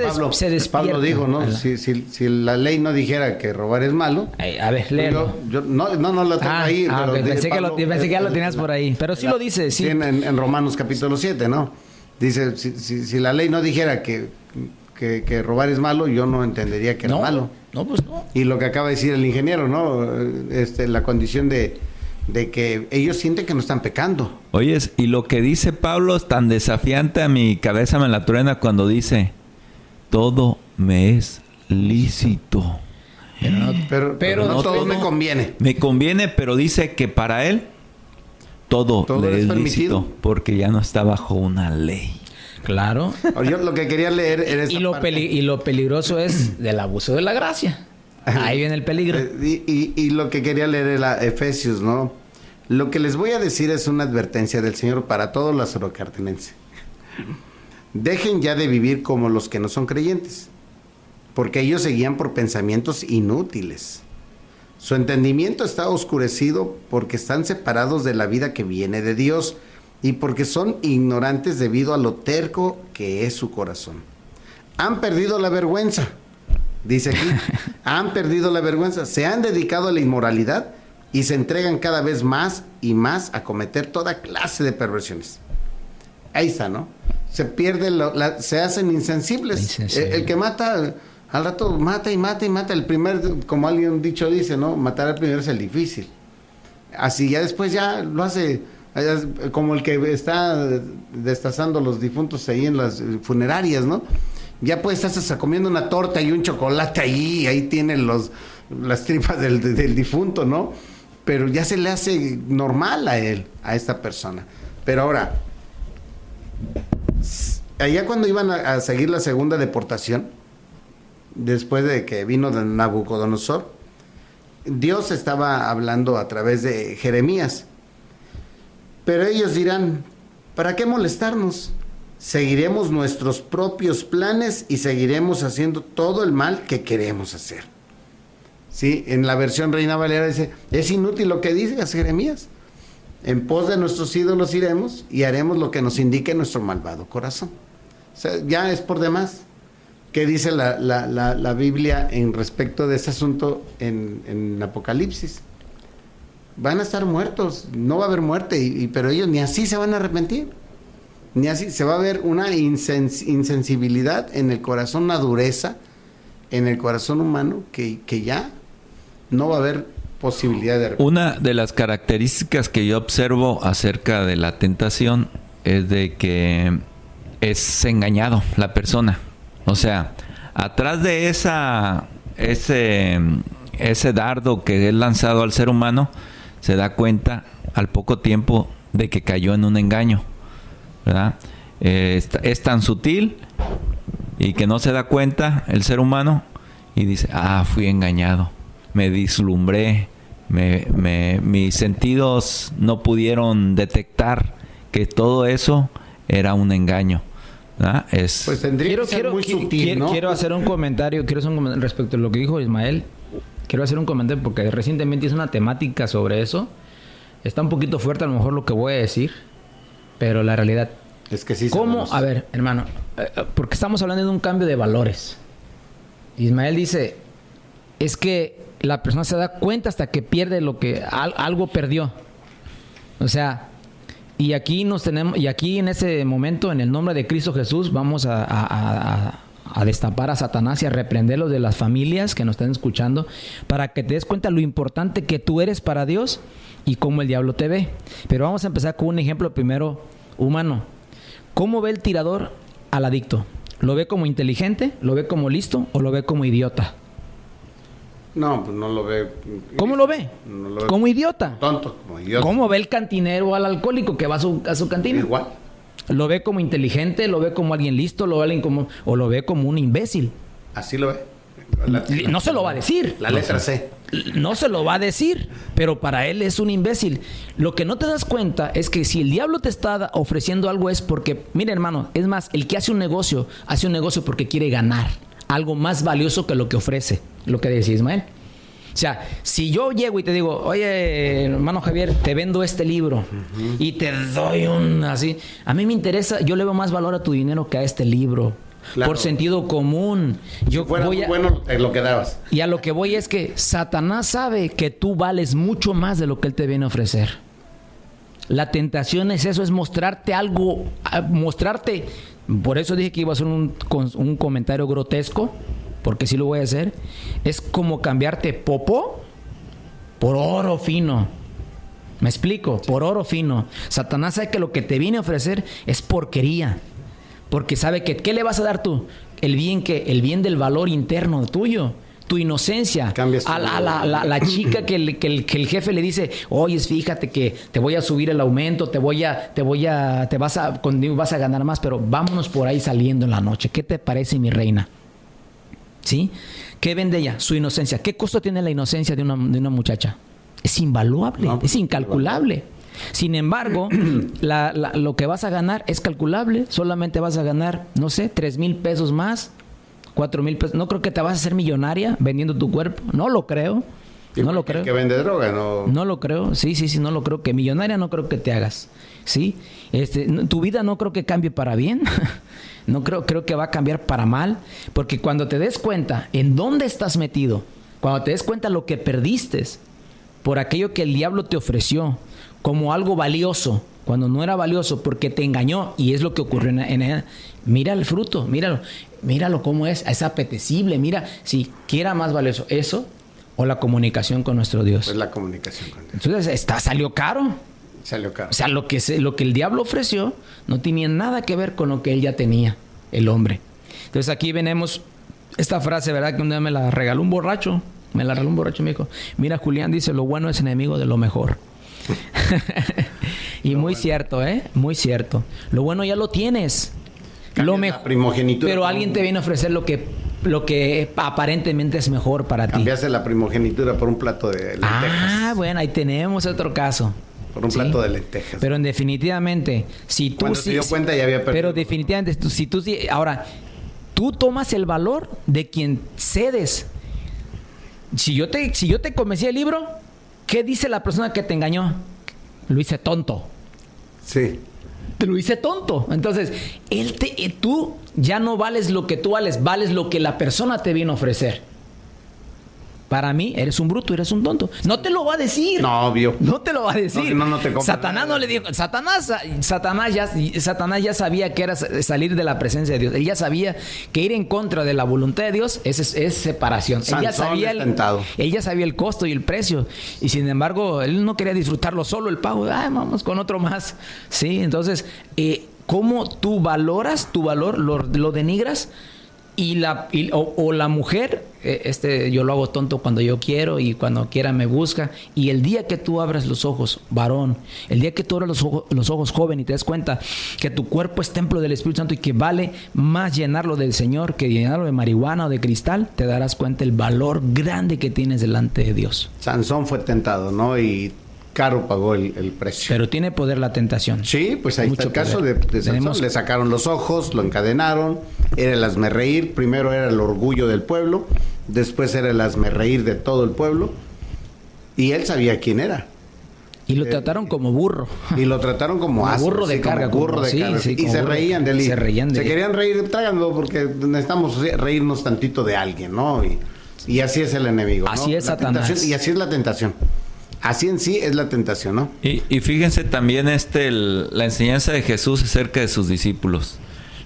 Pablo dijo, ¿no? Si la ley no dijera que robar es malo. A ver, léelo. Yo no lo tengo ahí. Pero pensé que ya lo tenías por ahí. Pero sí lo dice, sí. En Romanos capítulo 7, ¿no? Dice, si la ley no dijera que robar es malo, yo no entendería que era malo. No, pues no. Y lo que acaba de decir el ingeniero, ¿no? La condición de que ellos sienten que no están pecando. Oyes, y lo que dice Pablo es tan desafiante, a mi cabeza me la truena cuando dice, todo me es lícito. Pero no todo me conviene. Me conviene, pero dice que para él todo le es lícito, porque ya no está bajo una ley. Claro. Yo lo que quería leer era esa parte. Y lo peligroso es del abuso de la gracia. Ahí viene el peligro. Y lo que quería leer era Efesios, ¿no? Lo que les voy a decir es una advertencia del Señor para todos los sorocartenenses. Dejen ya de vivir como los que no son creyentes, porque ellos se guían por pensamientos inútiles. Su entendimiento está oscurecido porque están separados de la vida que viene de Dios y porque son ignorantes debido a lo terco que es su corazón. Han perdido la vergüenza, dice aquí. Han perdido la vergüenza, se han dedicado a la inmoralidad y se entregan cada vez más y más a cometer toda clase de perversiones. Ahí está, ¿no? Se pierde, se hacen insensibles. El que mata, al rato mata y mata y mata. El primer, como alguien dicho dice, ¿no? Matar al primero es el difícil. Así ya después ya lo hace, como el que está destazando los difuntos ahí en las funerarias, ¿no? Ya puede estar hasta comiendo una torta y un chocolate ahí tiene las tripas del difunto, ¿no? Pero ya se le hace normal a él, a esta persona. Pero ahora, allá cuando iban a seguir la segunda deportación, después de que vino de Nabucodonosor, Dios estaba hablando a través de Jeremías. Pero ellos dirán, ¿para qué molestarnos? Seguiremos nuestros propios planes y seguiremos haciendo todo el mal que queremos hacer. Sí, en la versión Reina Valera dice, es inútil lo que dice Jeremías. En pos de nuestros ídolos iremos y haremos lo que nos indique nuestro malvado corazón. O sea, ya es por demás. ¿Qué dice la Biblia en respecto de ese asunto en Apocalipsis? Van a estar muertos, no va a haber muerte, pero ellos ni así se van a arrepentir. Ni así, se va a ver una insensibilidad en el corazón, una dureza en el corazón humano que ya no va a haber posibilidad de arrepentir. Una de las características que yo observo acerca de la tentación es de que es engañado la persona. O sea, atrás de ese dardo que es lanzado al ser humano, se da cuenta al poco tiempo de que cayó en un engaño, ¿verdad? Es tan sutil y que no se da cuenta el ser humano y dice, fui engañado, me vislumbré, mis sentidos no pudieron detectar que todo eso era un engaño. Pues tendría que ser muy sutil, ¿no? Quiero hacer un comentario respecto a lo que dijo Ismael. Quiero hacer un comentario porque recientemente hice una temática sobre eso. Está un poquito fuerte a lo mejor lo que voy a decir, pero la realidad es que sí. ¿Cómo? A ver, hermano, porque estamos hablando de un cambio de valores. Ismael dice, es que la persona se da cuenta hasta que pierde algo perdió. O sea, Y aquí en ese momento, en el nombre de Cristo Jesús, vamos a destapar a Satanás y a reprenderlos de las familias que nos están escuchando, para que te des cuenta lo importante que tú eres para Dios y cómo el diablo te ve. Pero vamos a empezar con un ejemplo primero humano. ¿Cómo ve el tirador al adicto? ¿Lo ve como inteligente? ¿Lo ve como listo? ¿O lo ve como idiota? No, pues no lo ve. ¿Cómo lo ve? No lo ve como idiota. Tonto, como idiota. ¿Cómo ve el cantinero al alcohólico que va a su cantina? Igual. ¿Lo ve como inteligente? ¿Lo ve como alguien listo? ¿Lo ve o lo ve como un imbécil? Así lo ve. No se lo va a decir. La letra C. No se lo va a decir, pero para él es un imbécil. Lo que no te das cuenta es que si el diablo te está ofreciendo algo es porque, mira hermano, es más, el que hace un negocio porque quiere ganar algo más valioso que lo que ofrece, lo que decía Ismael. O sea, si yo llego y te digo, oye, hermano Javier, te vendo este libro y te doy un así, a mí me interesa, yo le veo más valor a tu dinero que a este libro. Claro. Por sentido común. Yo fuera voy bueno lo que dabas. Y a lo que voy es que Satanás sabe que tú vales mucho más de lo que él te viene a ofrecer. La tentación es eso, es mostrarte algo, mostrarte. Por eso dije que iba a hacer un comentario grotesco, porque sí lo voy a hacer. Es como cambiarte popó por oro fino. ¿Me explico? Por oro fino. Satanás sabe que lo que te viene a ofrecer es porquería. Porque sabe que, ¿qué le vas a dar tú? El bien del valor interno tuyo, tu inocencia. A la chica que el jefe le dice, oye, fíjate que te voy a subir el aumento, conmigo vas a ganar más, pero vámonos por ahí saliendo en la noche. ¿Qué te parece, mi reina? ¿Sí? ¿Qué vende ella? Su inocencia. ¿Qué costo tiene la inocencia de una muchacha? Es invaluable, es incalculable. Sin embargo, lo que vas a ganar es calculable. Solamente vas a ganar, no sé, 3,000 pesos más, 4,000 pesos. No creo que te vas a hacer millonaria vendiendo tu cuerpo. No lo creo. No lo creo. Que vende droga, no. No lo creo. Sí, no lo creo. Que millonaria no creo que te hagas. ¿Sí? Tu vida no creo que cambie para bien. No creo que va a cambiar para mal. Porque cuando te des cuenta en dónde estás metido, cuando te des cuenta lo que perdiste por aquello que el diablo te ofreció como algo valioso, cuando no era valioso porque te engañó, y es lo que ocurrió en ella. Mira el fruto, míralo cómo es apetecible, mira, si quiera más valioso eso o la comunicación con nuestro Dios. Pues la comunicación con Dios. Entonces salió caro. O sea, lo que el diablo ofreció no tenía nada que ver con lo que él ya tenía, el hombre. Entonces aquí venemos esta frase, ¿verdad? Que un día me la regaló un borracho. Me dijo, mira, Julián dice, lo bueno es enemigo de lo mejor. Y muy cierto, muy cierto. Lo bueno ya lo tienes. Lo mejor, primogenitura, pero alguien te viene a ofrecer lo que aparentemente es mejor para ti. Cambiaste la primogenitura por un plato de lentejas. Bueno, ahí tenemos otro caso. Por un plato de lentejas. Pero definitivamente, si tú cuando se dio cuenta ya había perdido. Pero definitivamente, ahora, tú tomas el valor de quien cedes. Si yo te convencí el libro, ¿qué dice la persona que te engañó? Lo hice tonto. Sí. Te lo hice tonto. Entonces, tú ya no vales lo que tú vales lo que la persona te vino a ofrecer. Para mí, eres un bruto, eres un tonto. No te lo va a decir. No, obvio. No te lo va a decir. No te Satanás no le dijo. Satanás ya sabía que era salir de la presencia de Dios. Él ya sabía que ir en contra de la voluntad de Dios es separación. Él ya sabía el costo y el precio. Y sin embargo, él no quería disfrutarlo solo, el pago. Vamos con otro más. Sí, entonces, ¿cómo tú valoras tu valor? ¿Lo denigras? O la mujer, yo lo hago tonto cuando yo quiero y cuando quiera me busca. Y el día que tú abras los ojos, varón, el día que tú abras los ojos, joven, y te das cuenta que tu cuerpo es templo del Espíritu Santo y que vale más llenarlo del Señor que llenarlo de marihuana o de cristal, te darás cuenta el valor grande que tienes delante de Dios. Sansón fue tentado, ¿no? Y caro pagó el precio. Pero tiene poder la tentación. Sí, pues ahí está el caso de Sansón. Le sacaron los ojos, lo encadenaron. Era el hazmerreír. Primero era el orgullo del pueblo. Después era el hazmerreír de todo el pueblo. Y él sabía quién era. Y lo trataron como burro. Y lo trataron como asno. Burro de carga. Y se reían de él. Se querían reír, tráiganlo porque necesitamos reírnos tantito de alguien, ¿no? Y así es el enemigo, ¿no? Así es Satanás. Y así es la tentación. Así en sí es la tentación, ¿no? Y fíjense también la enseñanza de Jesús acerca de sus discípulos.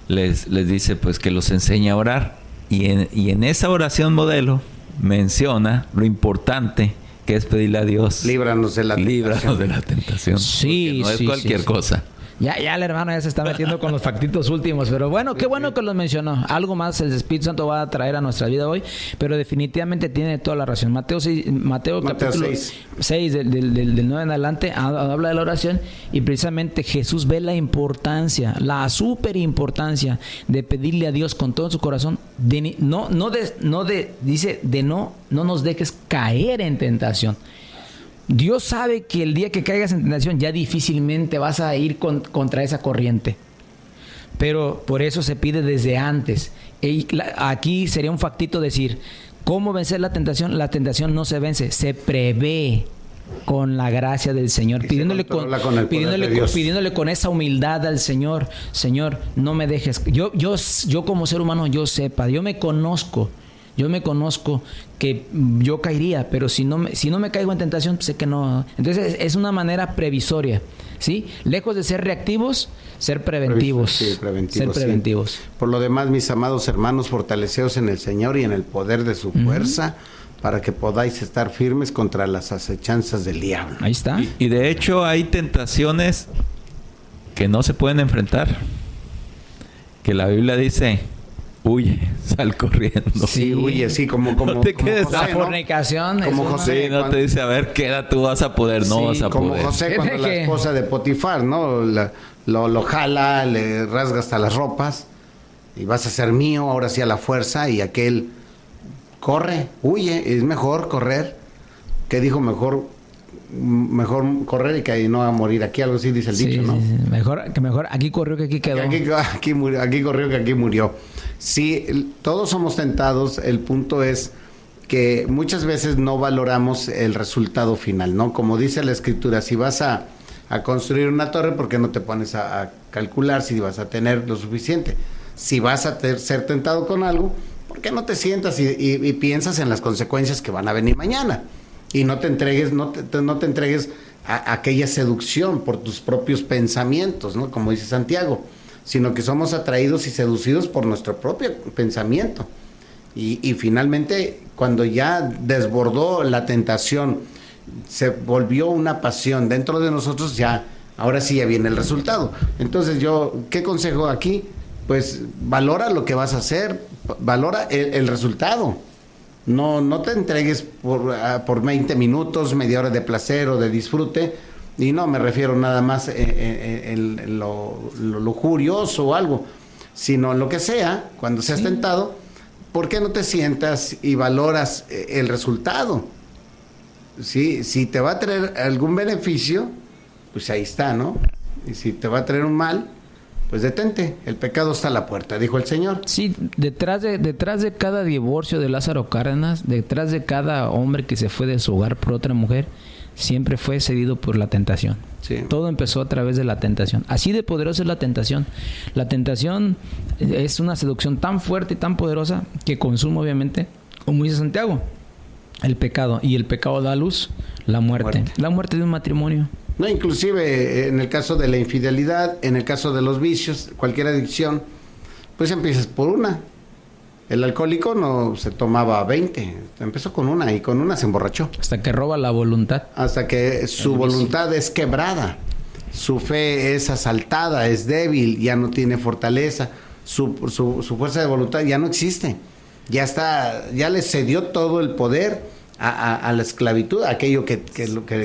Les dice pues que los enseña a orar. Y en esa oración modelo menciona lo importante que es pedirle a Dios. Líbranos de la tentación. Líbranos de la tentación. Sí, no es cualquier cosa. Ya el hermano ya se está metiendo con los factitos últimos, pero bueno, qué bueno que los mencionó. Algo más el Espíritu Santo va a traer a nuestra vida hoy, pero definitivamente tiene toda la razón. Mateo capítulo 6 del 9 en adelante habla de la oración y precisamente Jesús ve la importancia, la súper importancia de pedirle a Dios con todo su corazón, no nos dejes caer en tentación. Dios sabe que el día que caigas en tentación ya difícilmente vas a ir contra esa corriente. Pero por eso se pide desde antes. Aquí sería un factito decir, ¿cómo vencer la tentación? La tentación no se vence, se prevé con la gracia del Señor, pidiéndole con esa humildad al Señor. Señor, no me dejes. Yo como ser humano, yo me conozco que yo caería, pero si no me caigo en tentación, sé que no. Entonces es una manera previsoria, ¿sí? Lejos de ser reactivos, ser preventivos. Sí, ser preventivos. Sí. Por lo demás, mis amados hermanos, fortaleceos en el Señor y en el poder de su fuerza, para que podáis estar firmes contra las acechanzas del diablo. Ahí está. Y de hecho hay tentaciones que no se pueden enfrentar, que la Biblia dice: huye, sal corriendo. Sí, huye, sí, como no te quedes José, La ¿no? fornicación. Como José, Sí, no te dice, a ver, ¿qué edad tú vas a poder? No vas a como poder. José cuando la esposa de Potifar, ¿no? Lo jala, le rasga hasta las ropas y vas a ser mío, ahora sí a la fuerza, y aquel corre, huye, es mejor correr. ¿Qué dijo? Mejor correr y que no a morir. Aquí algo así dice el dicho, ¿no? Sí. Mejor aquí corrió que aquí quedó. Aquí corrió que aquí murió. Sí, todos somos tentados. El punto es que muchas veces no valoramos el resultado final, ¿no? Como dice la Escritura, si vas a construir una torre, ¿por qué no te pones a calcular si vas a tener lo suficiente? Si vas a ser tentado con algo, ¿por qué no te sientas y piensas en las consecuencias que van a venir mañana? Y no te entregues, no te entregues a aquella seducción por tus propios pensamientos, ¿no? Como dice Santiago, sino que somos atraídos y seducidos por nuestro propio pensamiento. Y finalmente, cuando ya desbordó la tentación, se volvió una pasión dentro de nosotros, ahora sí ya viene el resultado. Entonces ¿qué consejo aquí? Pues valora lo que vas a hacer, valora el resultado. No te entregues por 20 minutos, media hora de placer o de disfrute, y no me refiero nada más en lo lujurioso o algo, sino en lo que sea, cuando seas tentado, ¿por qué no te sientas y valoras el resultado? ¿Sí? Si te va a traer algún beneficio, pues ahí está, ¿no? Y si te va a traer un mal, pues detente, el pecado está a la puerta, dijo el Señor. Sí, detrás de cada divorcio de Lázaro Cárdenas, detrás de cada hombre que se fue de su hogar por otra mujer, siempre fue cedido por la tentación. Sí. Todo empezó a través de la tentación. Así de poderosa es la tentación. La tentación es una seducción tan fuerte y tan poderosa que consume, obviamente, como dice Santiago, el pecado. Y el pecado da a luz la muerte. La muerte de un matrimonio. No, inclusive en el caso de la infidelidad, en el caso de los vicios, cualquier adicción, pues empiezas por una. El alcohólico no se tomaba 20, empezó con una y con una se emborrachó. Hasta que roba la voluntad. Hasta que su voluntad es quebrada, su fe es asaltada, es débil, ya no tiene fortaleza, su fuerza de voluntad ya no existe. Ya le cedió todo el poder a la esclavitud, aquello que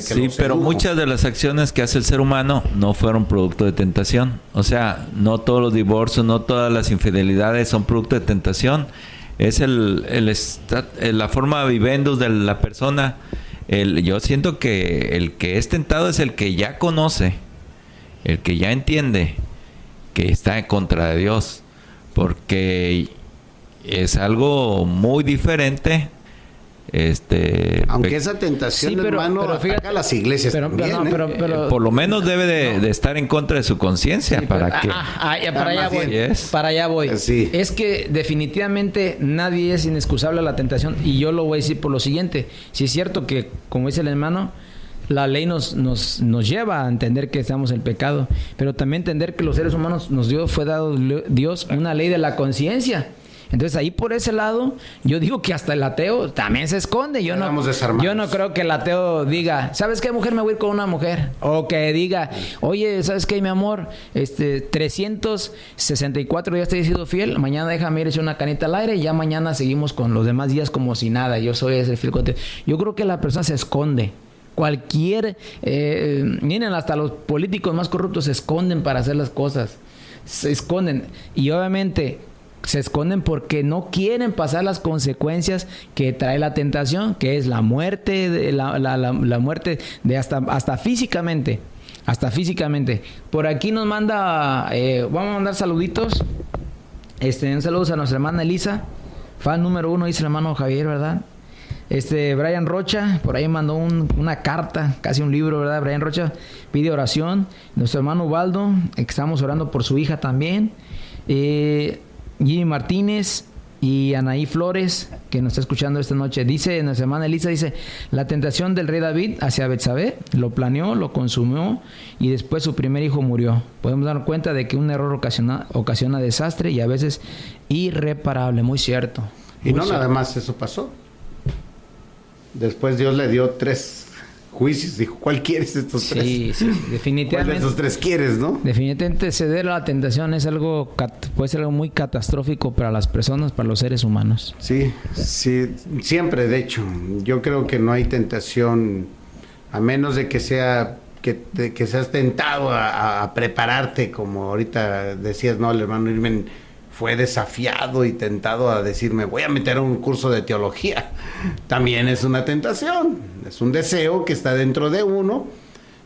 sí, pero muchas de las acciones que hace el ser humano no fueron producto de tentación. O sea, no todos los divorcios, no todas las infidelidades son producto de tentación. Es la forma vivendus de la persona. Yo siento que el que es tentado es el que ya conoce, el que ya entiende que está en contra de Dios, porque es algo muy diferente. Aunque esa tentación, sí, hermano, fíjate, ataca a las iglesias también, por lo menos debe de estar en contra de su conciencia, sí, para allá voy. Sí. Es que definitivamente nadie es inexcusable a la tentación, y yo lo voy a decir por lo siguiente. Si es cierto que, como dice el hermano, la ley nos lleva a entender que estamos en pecado, pero también entender que los seres humanos fue dado Dios una ley de la conciencia. Entonces ahí por ese lado, yo digo que hasta el ateo también se esconde. Yo no creo que el ateo diga, ¿sabes qué, mujer? Me voy a ir con una mujer. O que diga, oye, ¿sabes qué, mi amor? 364 días te he sido fiel. Mañana déjame ir a echar una canita al aire y ya mañana seguimos con los demás días como si nada. Yo soy ese fiel contigo. Yo creo que la persona se esconde. Miren, hasta los políticos más corruptos se esconden para hacer las cosas. Se esconden. Y obviamente se esconden porque no quieren pasar las consecuencias que trae la tentación, que es la muerte, la muerte de hasta físicamente. Hasta físicamente. Por aquí nos manda, vamos a mandar saluditos. Un saludo a nuestra hermana Elisa, fan número 1, dice el hermano Javier, ¿verdad? Brian Rocha, por ahí mandó una carta, casi un libro, ¿verdad? Brian Rocha pide oración. Nuestro hermano Ubaldo, que estamos orando por su hija también. Jimmy Martínez y Anaí Flores, que nos está escuchando esta noche. Dice, nuestra hermana Elisa dice, la tentación del rey David hacia Betsabé, lo planeó, lo consumió y después su primer hijo murió. Podemos dar cuenta de que un error ocasiona desastre y a veces irreparable. Muy cierto. Y no nada más eso pasó. Después Dios le dio 3 juicios. Dijo, ¿cuál quieres de estos 3? Sí, definitivamente. ¿Cuál de estos 3 quieres, no? Definitivamente ceder a la tentación es puede ser algo muy catastrófico para las personas, para los seres humanos. Sí, siempre, de hecho. Yo creo que no hay tentación, a menos de que seas tentado a prepararte, como ahorita decías, ¿no? El hermano Irmen fue desafiado y tentado a decirme, voy a meter un curso de teología. También es una tentación, es un deseo que está dentro de uno,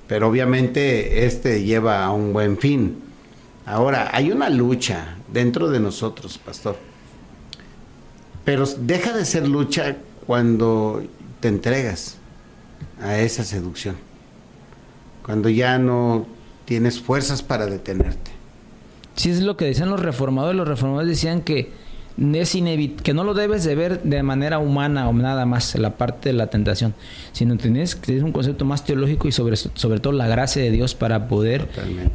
pero obviamente lleva a un buen fin. Ahora, hay una lucha dentro de nosotros, pastor, pero deja de ser lucha cuando te entregas a esa seducción, cuando ya no tienes fuerzas para detenerte. Sí, es lo que decían los reformadores. Los reformadores decían que que no lo debes de ver de manera humana o nada más, la parte de la tentación, sino tienes un concepto más teológico y sobre todo la gracia de Dios para poder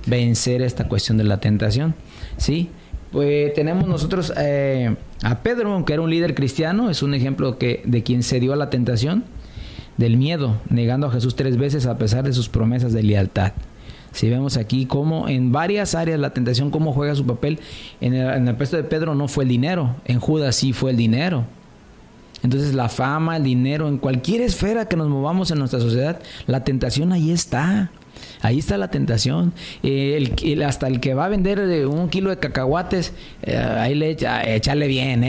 vencer esta cuestión de la tentación. ¿Sí? Pues tenemos nosotros a Pedro, que era un líder cristiano, es un ejemplo de quien se dio a la tentación del miedo, negando a Jesús 3 veces a pesar de sus promesas de lealtad. Si vemos aquí cómo en varias áreas la tentación, cómo juega su papel. En el puesto de Pedro no fue el dinero, en Judas sí fue el dinero. Entonces la fama, el dinero, en cualquier esfera que nos movamos en nuestra sociedad, la tentación ahí está. Ahí está la tentación. Hasta el que va a vender 1 kilo de cacahuates, ahí le échale bien,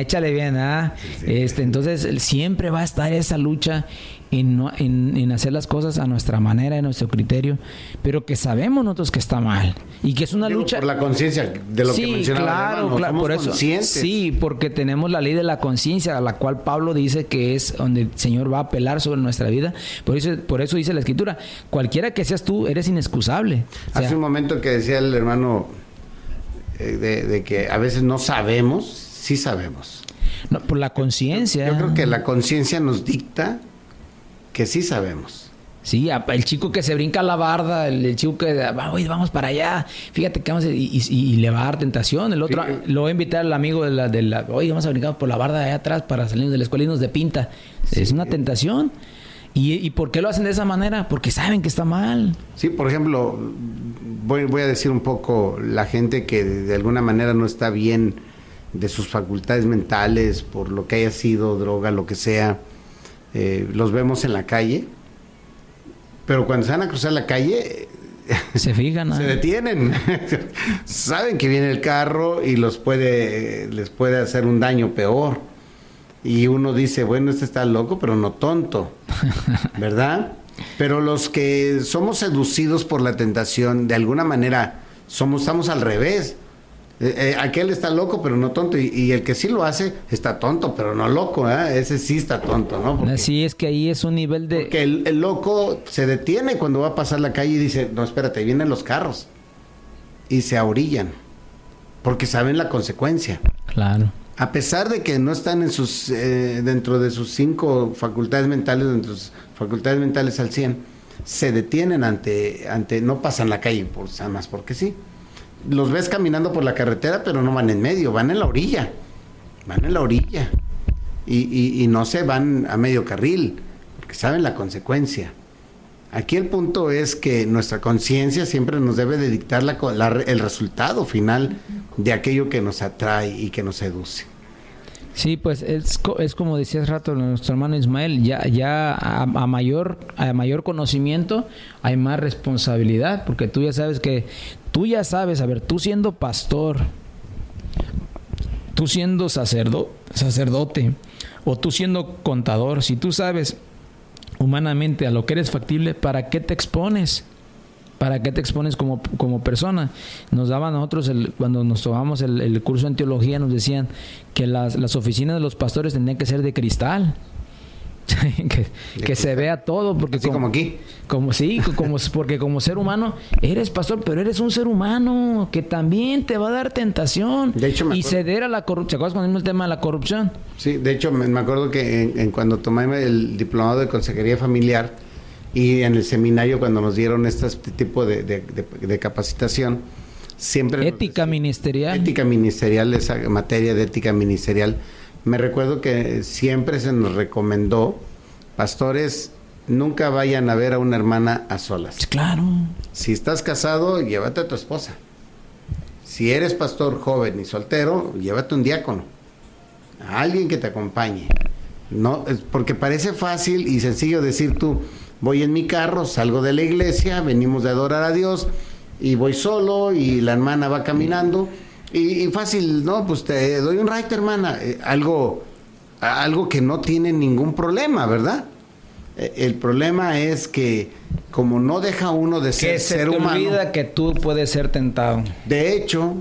¿ah? Sí. Entonces siempre va a estar esa lucha en hacer las cosas a nuestra manera, a nuestro criterio, pero que sabemos nosotros que está mal y que es una lucha por la conciencia de lo que mencionaba. Claro, por eso. Conscientes. Sí, porque tenemos la ley de la conciencia, a la cual Pablo dice que es donde el Señor va a apelar sobre nuestra vida. Por eso dice la Escritura, cualquiera que seas tú, eres inexcusable. Hace un momento que decía el hermano de que a veces no sabemos, sí sabemos. No, por la conciencia. Yo creo que la conciencia nos dicta que sí sabemos. Sí, el chico que se brinca la barda, el chico que, oye, vamos para allá, fíjate que vamos y le va a dar tentación. El otro, lo va a invitar al amigo oye, vamos a brincar por la barda de allá atrás para salirnos de la escuela y irnos de pinta. Sí. Es una tentación. ¿Y por qué lo hacen de esa manera? Porque saben que está mal. Sí, por ejemplo, voy a decir un poco, la gente que de alguna manera no está bien de sus facultades mentales, por lo que haya sido, droga, lo que sea, los vemos en la calle, pero cuando se van a cruzar la calle se fijan, se detienen. Saben que viene el carro y les puede hacer un daño peor, y uno dice, bueno, está loco pero no tonto, ¿verdad? Pero los que somos seducidos por la tentación, de alguna manera estamos al revés. Aquel está loco pero no tonto, y el que sí lo hace está tonto pero no loco, ¿eh? Ese sí está tonto, ¿no? Porque, así es que ahí es un nivel de... Porque el loco se detiene cuando va a pasar la calle y dice, no, espérate, ahí vienen los carros, y se ahorillan porque saben la consecuencia. Claro. A pesar de que no están en dentro de sus 5 facultades mentales, dentro de sus facultades mentales al 100, se detienen ante no pasan la calle por nada más porque sí. Los ves caminando por la carretera, pero no van en medio, van en la orilla. Y no se van a medio carril, porque saben la consecuencia. Aquí el punto es que nuestra conciencia siempre nos debe de dictar el resultado final de aquello que nos atrae y que nos seduce. Sí, pues es como decía hace rato nuestro hermano Ismael, ya a mayor conocimiento hay más responsabilidad, porque tú ya sabes, a ver, tú siendo pastor, tú siendo sacerdote, o tú siendo contador, si tú sabes humanamente a lo que eres factible, ¿para qué te expones? ¿Para qué te expones como persona? Nos daban a nosotros, cuando nos tomamos el curso en teología, nos decían que las oficinas de los pastores tenían que ser de cristal. que se vea todo, porque así como aquí. Porque como ser humano eres pastor, pero eres un ser humano que también te va a dar tentación. De hecho, y ceder a la corrupción. ¿Te acuerdas cuando vimos el tema de la corrupción? Sí, de hecho me acuerdo que cuando tomé el diplomado de consejería familiar y en el seminario cuando nos dieron este tipo de capacitación, siempre ética ministerial, esa materia de ética ministerial. Me recuerdo que siempre se nos recomendó, pastores, nunca vayan a ver a una hermana a solas. Claro. Si estás casado, llévate a tu esposa. Si eres pastor joven y soltero, llévate un diácono, a alguien que te acompañe. No, porque parece fácil y sencillo decir tú, voy en mi carro, salgo de la iglesia, venimos de adorar a Dios y voy solo y la hermana va caminando. Y fácil, ¿no? Pues te doy un ride, hermana. Algo que no tiene ningún problema, ¿verdad? El problema es que como no deja uno de ser ser humano... Que se te olvida que tú puedes ser tentado. De hecho,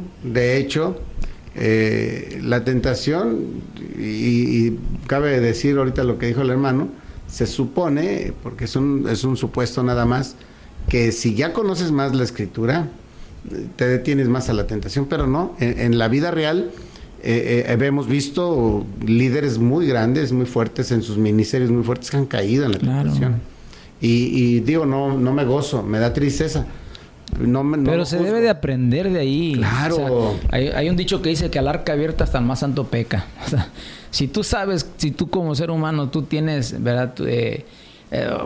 la tentación, y cabe decir ahorita lo que dijo el hermano, se supone, porque es un supuesto nada más, que si ya conoces más la Escritura, te detienes más a la tentación, pero no, en la vida real hemos visto líderes muy grandes, muy fuertes en sus ministerios, muy fuertes, que han caído en la tentación. Y digo, no me gozo, me da tristeza. Pero se debe de aprender de ahí. Claro. O sea, hay un dicho que dice que al arca abierta hasta el más santo peca. O sea, si tú como ser humano, tú tienes, ¿verdad?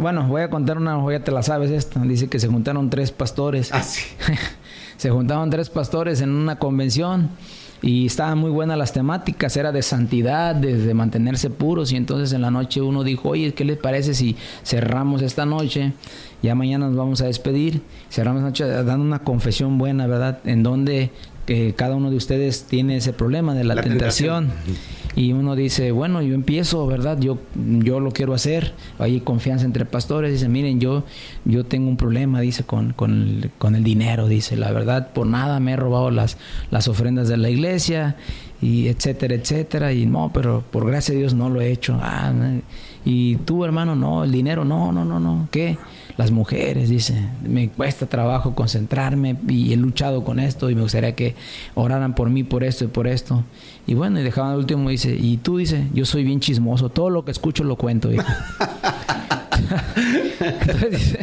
Bueno, voy a contar una, ya te la sabes esta. Dice que se juntaron 3 pastores. Ah, sí. Se juntaron 3 pastores en una convención y estaban muy buenas las temáticas, era de santidad, de mantenerse puros, y entonces en la noche uno dijo, oye, ¿qué les parece si cerramos esta noche? Ya mañana nos vamos a despedir, cerramos la noche dando una confesión buena, ¿verdad? En donde cada uno de ustedes tiene ese problema de la tentación. Y uno dice, bueno, yo empiezo, ¿verdad? Yo lo quiero hacer. Hay confianza entre pastores. Dice, miren, yo tengo un problema, dice, con el dinero. Dice, la verdad, por nada me he robado las ofrendas de la iglesia, y etcétera, etcétera. Y no, pero por gracia de Dios no lo he hecho. Y tú, hermano, no, el dinero, no. ¿Qué? Las mujeres, dice, me cuesta trabajo concentrarme y he luchado con esto y me gustaría que oraran por mí, por esto y por esto. Y bueno, y dejaban al último, dice, y tú, dice, yo soy bien chismoso, todo lo que escucho lo cuento. Entonces dice,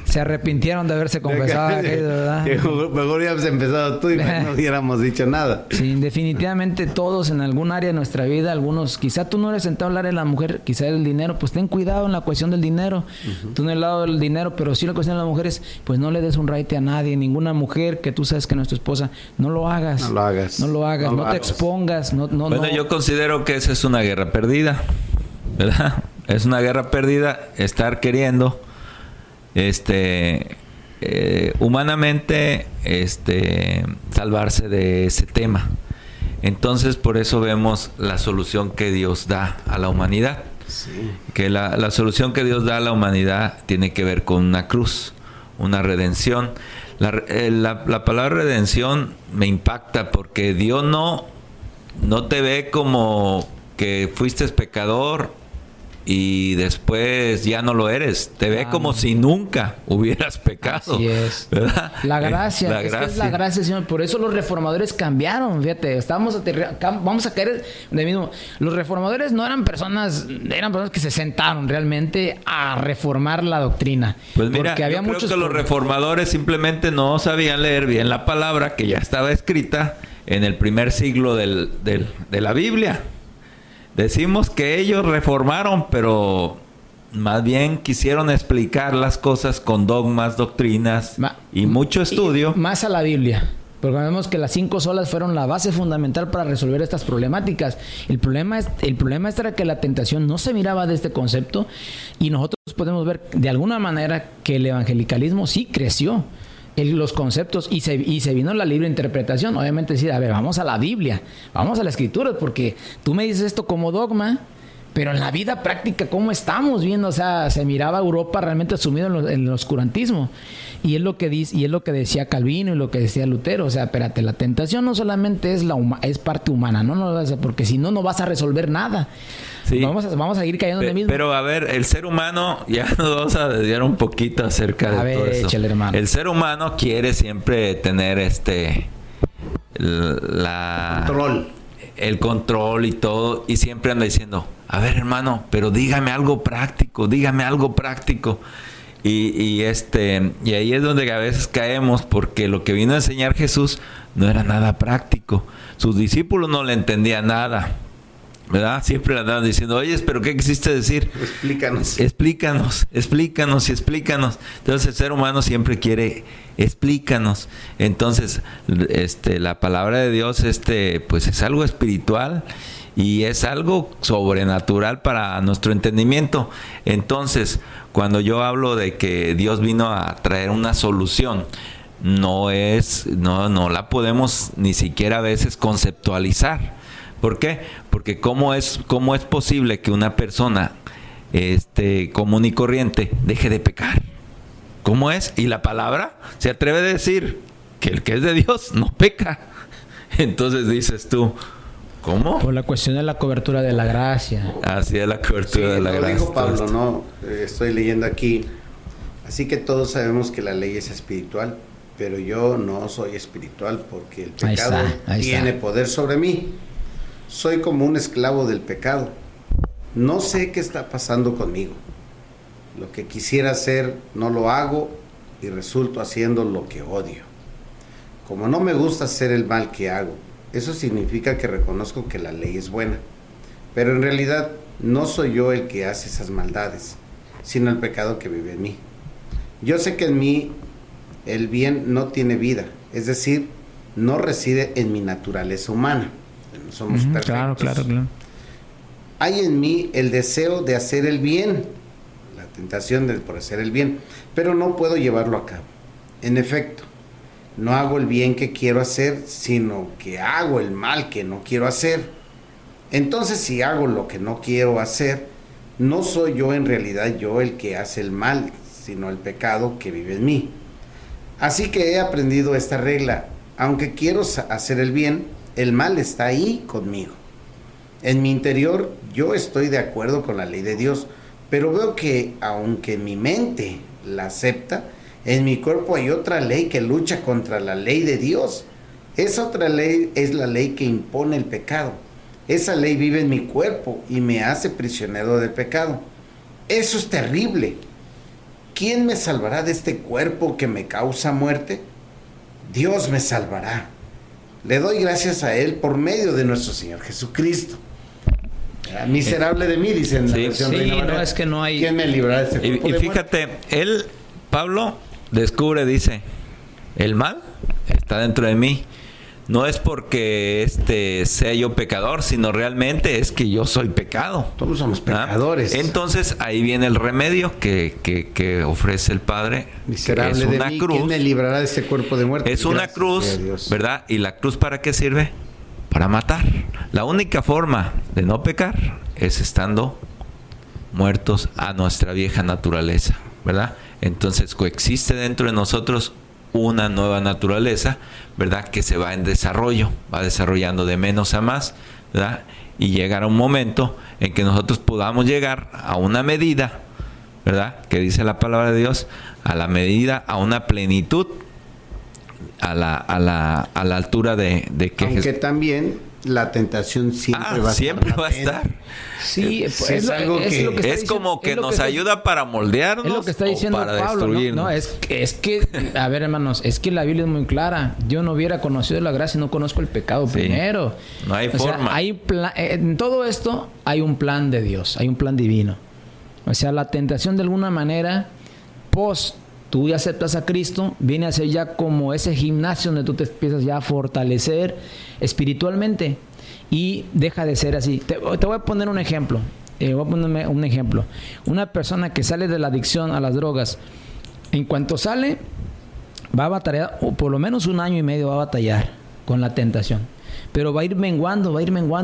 se arrepintieron de haberse confesado aquello, ¿verdad? Mejor hubieras empezado tú y no hubiéramos dicho nada. Sí, definitivamente todos en algún área de nuestra vida, algunos, quizá tú no eres sentado a hablar de la mujer, quizá el dinero, pues ten cuidado en la cuestión del dinero. Tú no el lado del dinero, pero sí la cuestión de las mujeres, pues no le des un raite a nadie, ninguna mujer que tú sabes que no es tu esposa, no lo hagas. No te expongas. Bueno, yo considero que esa es una guerra perdida, ¿verdad? Es una guerra perdida estar queriendo humanamente salvarse de ese tema. Entonces por eso vemos la solución que Dios da a la humanidad. Sí. Que la solución que Dios da a la humanidad tiene que ver con una cruz, una redención. La palabra redención me impacta porque Dios no te ve como que fuiste pecador y después ya no lo eres. Te ve como si nunca hubieras pecado. Así es. ¿Verdad? La gracia. La es que gracia. es la gracia, Señor. Por eso los reformadores cambiaron. Fíjate, vamos a caer de mismo. Los reformadores no eran personas que se sentaron realmente a reformar la doctrina. Pues mira, porque había yo creo muchos que los reformadores simplemente no sabían leer bien la palabra que ya estaba escrita en el primer siglo de la Biblia. Decimos que ellos reformaron, pero más bien quisieron explicar las cosas con dogmas, doctrinas y mucho estudio. Más a la Biblia. Porque vemos que las 5 solas fueron la base fundamental para resolver estas problemáticas. El problema era que la tentación no se miraba de este concepto, y nosotros podemos ver de alguna manera que el evangelicalismo sí creció en los conceptos y se vino la libre interpretación. Obviamente decir, a ver, vamos a la Biblia, vamos a la Escritura, porque tú me dices esto como dogma, pero en la vida práctica, ¿cómo estamos viendo? O sea, se miraba Europa realmente sumido en el oscurantismo. Y es lo que dice, y es lo que decía Calvino y lo que decía Lutero. O sea, espérate, la tentación no solamente es parte humana, porque si no, no vas a resolver nada. Sí. Vamos a seguir cayendo en el mismo. Pero a ver, el ser humano, ya nos vamos a desviar un poquito acerca de todo eso. Échale, hermano. El ser humano quiere siempre tener el control y todo, y siempre anda diciendo, a ver, hermano, pero dígame algo práctico. Y ahí es donde a veces caemos, porque lo que vino a enseñar Jesús no era nada práctico. Sus discípulos no le entendían nada, ¿verdad? Siempre le andaban diciendo, oye, pero ¿qué quisiste decir? Explícanos. Entonces el ser humano siempre quiere explícanos. Entonces la palabra de Dios pues es algo espiritual y es algo sobrenatural para nuestro entendimiento. Entonces, cuando yo hablo de que Dios vino a traer una solución, no la podemos ni siquiera a veces conceptualizar. ¿Por qué? Porque ¿cómo es posible que una persona común y corriente deje de pecar? ¿Cómo es? Y la palabra se atreve a decir que el que es de Dios no peca. Entonces dices tú, ¿cómo? Por la cuestión de la cobertura de la gracia. Así es, la cobertura de la gracia. Dijo Pablo, ¿no? Estoy leyendo aquí. Así que todos sabemos que la ley es espiritual, pero yo no soy espiritual porque el pecado tiene poder sobre mí. Soy como un esclavo del pecado. No sé qué está pasando conmigo. Lo que quisiera hacer no lo hago y resulto haciendo lo que odio. Como no me gusta hacer el mal que hago, eso significa que reconozco que la ley es buena. Pero en realidad no soy yo el que hace esas maldades, sino el pecado que vive en mí. Yo sé que en mí el bien no tiene vida, es decir, no reside en mi naturaleza humana. No somos perfectos. Claro. Hay en mí el deseo de hacer el bien, la tentación por hacer el bien, pero no puedo llevarlo a cabo. En efecto, no hago el bien que quiero hacer, sino que hago el mal que no quiero hacer. Entonces, si hago lo que no quiero hacer, no soy yo en realidad yo el que hace el mal, sino el pecado que vive en mí. Así que he aprendido esta regla: aunque quiero hacer el bien, el mal está ahí conmigo. En mi interior yo estoy de acuerdo con la ley de Dios, pero veo que aunque mi mente la acepta, en mi cuerpo hay otra ley que lucha contra la ley de Dios. Esa otra ley es la ley que impone el pecado. Esa ley vive en mi cuerpo y me hace prisionero del pecado. Eso es terrible. ¿Quién me salvará de este cuerpo que me causa muerte? Dios me salvará. Le doy gracias a Él por medio de nuestro Señor Jesucristo. Miserable de mí, dicen la versión Reina Valera. No, es que no hay... ¿Quién me librará de este cuerpo y de fíjate, Pablo descubre, dice, el mal está dentro de mí. No es porque sea yo pecador, sino realmente es que yo soy pecado. Todos somos pecadores. Entonces ahí viene el remedio que ofrece el Padre. Miserable de mí, cruz. ¿Quién me librará de este cuerpo de muerte? Es una cruz, ¿verdad? ¿Y la cruz para qué sirve? Para matar. La única forma de no pecar es estando muertos a nuestra vieja naturaleza, ¿verdad? Entonces coexiste dentro de nosotros una nueva naturaleza, ¿verdad? Que se va en desarrollo, va desarrollando de menos a más, ¿verdad? y llegará un momento en que nosotros podamos llegar a una medida, ¿verdad? Que dice la palabra de Dios, a la medida, a una plenitud, a la altura de que aunque también la tentación siempre va a siempre estar. va a estar. Sí, es algo que lo está Es diciendo, como que es lo nos está- ayuda para moldearnos Es lo que está diciendo o para Pablo, ¿no? destruirnos. No, es que, a ver, hermanos, es que la Biblia es muy clara. Yo no hubiera conocido la gracia y no conozco el pecado Sí. primero. No hay O sea, forma. en todo esto hay un plan de Dios, hay un plan divino. O sea, la tentación de alguna manera, tú ya aceptas a Cristo, viene a ser ya como ese gimnasio donde tú te empiezas ya a fortalecer espiritualmente y deja de ser así. Te voy a poner un ejemplo. Voy a ponerme un ejemplo. Una persona que sale de la adicción a las drogas, en cuanto sale, va a batallar, o por lo menos 1 año y medio va a batallar con la tentación. Pero va a ir menguando.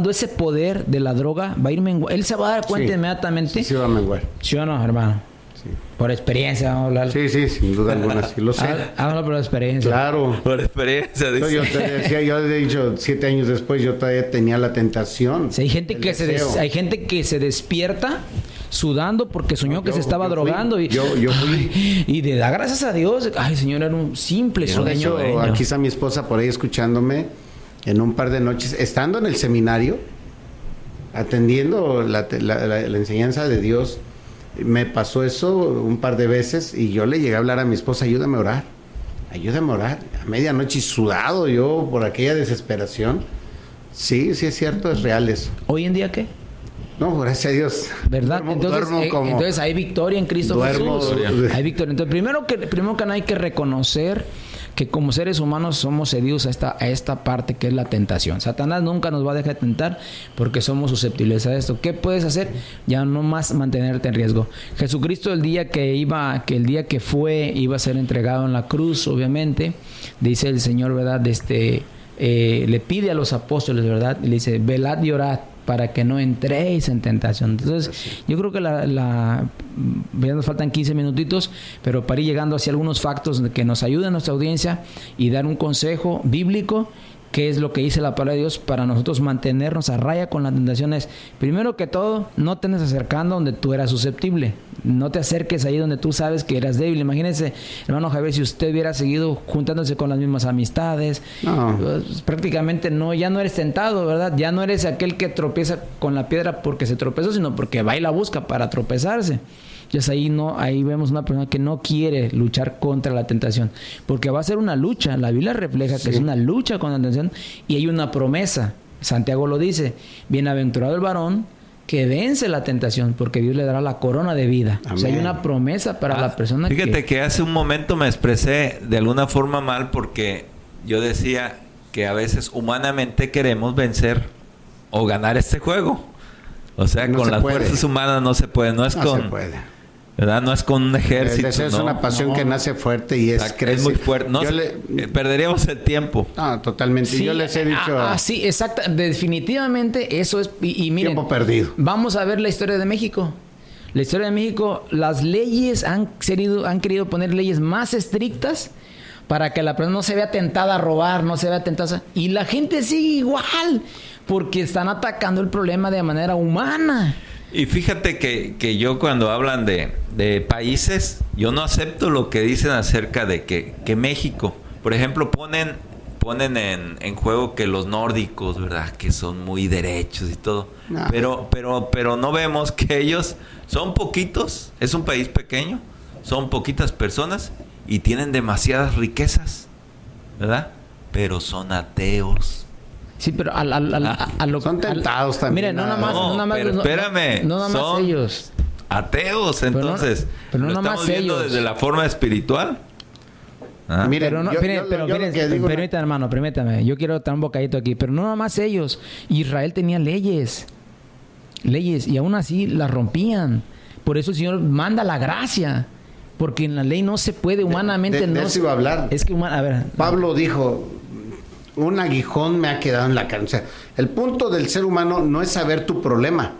Ese poder de la droga va a ir menguando. Él se va a dar cuenta Sí. inmediatamente. Sí, va a menguar. ¿Sí o no, hermano? Sí. Por experiencia, vamos a hablar. Sí, sin duda alguna, sí lo sé. Háblalo por experiencia. Claro. Por experiencia, dice. Yo te decía, yo he dicho, 7 años después yo todavía tenía la tentación. Sí, hay gente el que deseo. hay gente que se despierta sudando porque soñó que se estaba yo fui. drogando y Yo fui. Ay, y le da gracias a Dios. Ay, Señor, era un simple De hecho, sueño. aquí está mi esposa por ahí escuchándome en un par de noches, estando en el seminario, atendiendo la enseñanza de Dios. Me pasó eso un par de veces y yo le llegué a hablar a mi esposa, ayúdame a orar, a medianoche y sudado yo por aquella desesperación. Sí, es cierto, es real eso. ¿Hoy en día qué? No, gracias a Dios. ¿Verdad? Entonces hay victoria en Cristo duermo. Jesús. Hay victoria. Entonces, primero que nada hay que reconocer que como seres humanos somos cedidos a esta parte que es la tentación. Satanás nunca nos va a dejar de tentar porque somos susceptibles a esto. ¿Qué puedes hacer? Ya no más mantenerte en riesgo. Jesucristo el día que iba a ser entregado en la cruz, obviamente, dice el Señor, ¿verdad? Le pide a los apóstoles, ¿verdad? Y le dice, velad y orad para que no entréis en tentación. Entonces, yo creo que ya nos faltan 15 minutitos, pero para ir llegando hacia algunos factos que nos ayuden a nuestra audiencia y dar un consejo bíblico, que es lo que dice la palabra de Dios para nosotros mantenernos a raya con las tentaciones. Primero que todo, no te andes acercando donde tú eras susceptible. No te acerques ahí donde tú sabes que eras débil. Imagínense, hermano Javier, si usted hubiera seguido juntándose con las mismas amistades, pues, prácticamente ya no eres tentado, ¿verdad? Ya no eres aquel que tropieza con la piedra porque se tropezó, sino porque va y la busca para tropezarse. Entonces ahí vemos una persona que no quiere luchar contra la tentación, porque va a ser una lucha. La Biblia refleja que es una lucha con la tentación y hay una promesa. Santiago lo dice, bienaventurado el varón que vence la tentación, porque Dios le dará la corona de vida. Amén. O sea, hay una promesa para la persona. Fíjate que hace un momento me expresé de alguna forma mal porque yo decía que a veces humanamente queremos vencer o ganar este juego. O sea, No con se las puede. fuerzas humanas no se puede. No se puede. ¿Verdad? No es con un ejército. El deseo es una pasión que nace fuerte y es muy fuerte. No, perderíamos el tiempo. No, totalmente. Sí, yo les he dicho... sí, exacto. Definitivamente eso es... Y miren, tiempo perdido. Vamos a ver la historia de México. La historia de México, las leyes han querido poner leyes más estrictas para que la persona no se vea tentada a robar, no se vea tentada... Y la gente sigue igual, porque están atacando el problema de manera humana. Y fíjate que yo cuando hablan de países, yo no acepto lo que dicen acerca de que México, por ejemplo, ponen en juego que los nórdicos, ¿verdad? Que son muy derechos y todo. No. Pero no vemos que ellos son poquitos, es un país pequeño, son poquitas personas y tienen demasiadas riquezas, ¿verdad? Pero son ateos. Sí, pero son tentados también. Miren, no nada más. Pero espérame. No nada más son ellos. Ateos, entonces. Pero no lo nada estamos más viendo ellos. desde la forma espiritual. ¿Ah? Miren, Pero no, yo miren, lo que digo- permítame, hermano, permítame. Yo quiero dar un bocadito aquí, pero no nada más ellos. Israel tenía leyes, y aún así las rompían. Por eso el Señor manda la gracia, porque en la ley no se puede humanamente. de eso iba a hablar. Es que a ver. Pablo dijo, un aguijón me ha quedado en la cara. O sea, el punto del ser humano no es saber tu problema,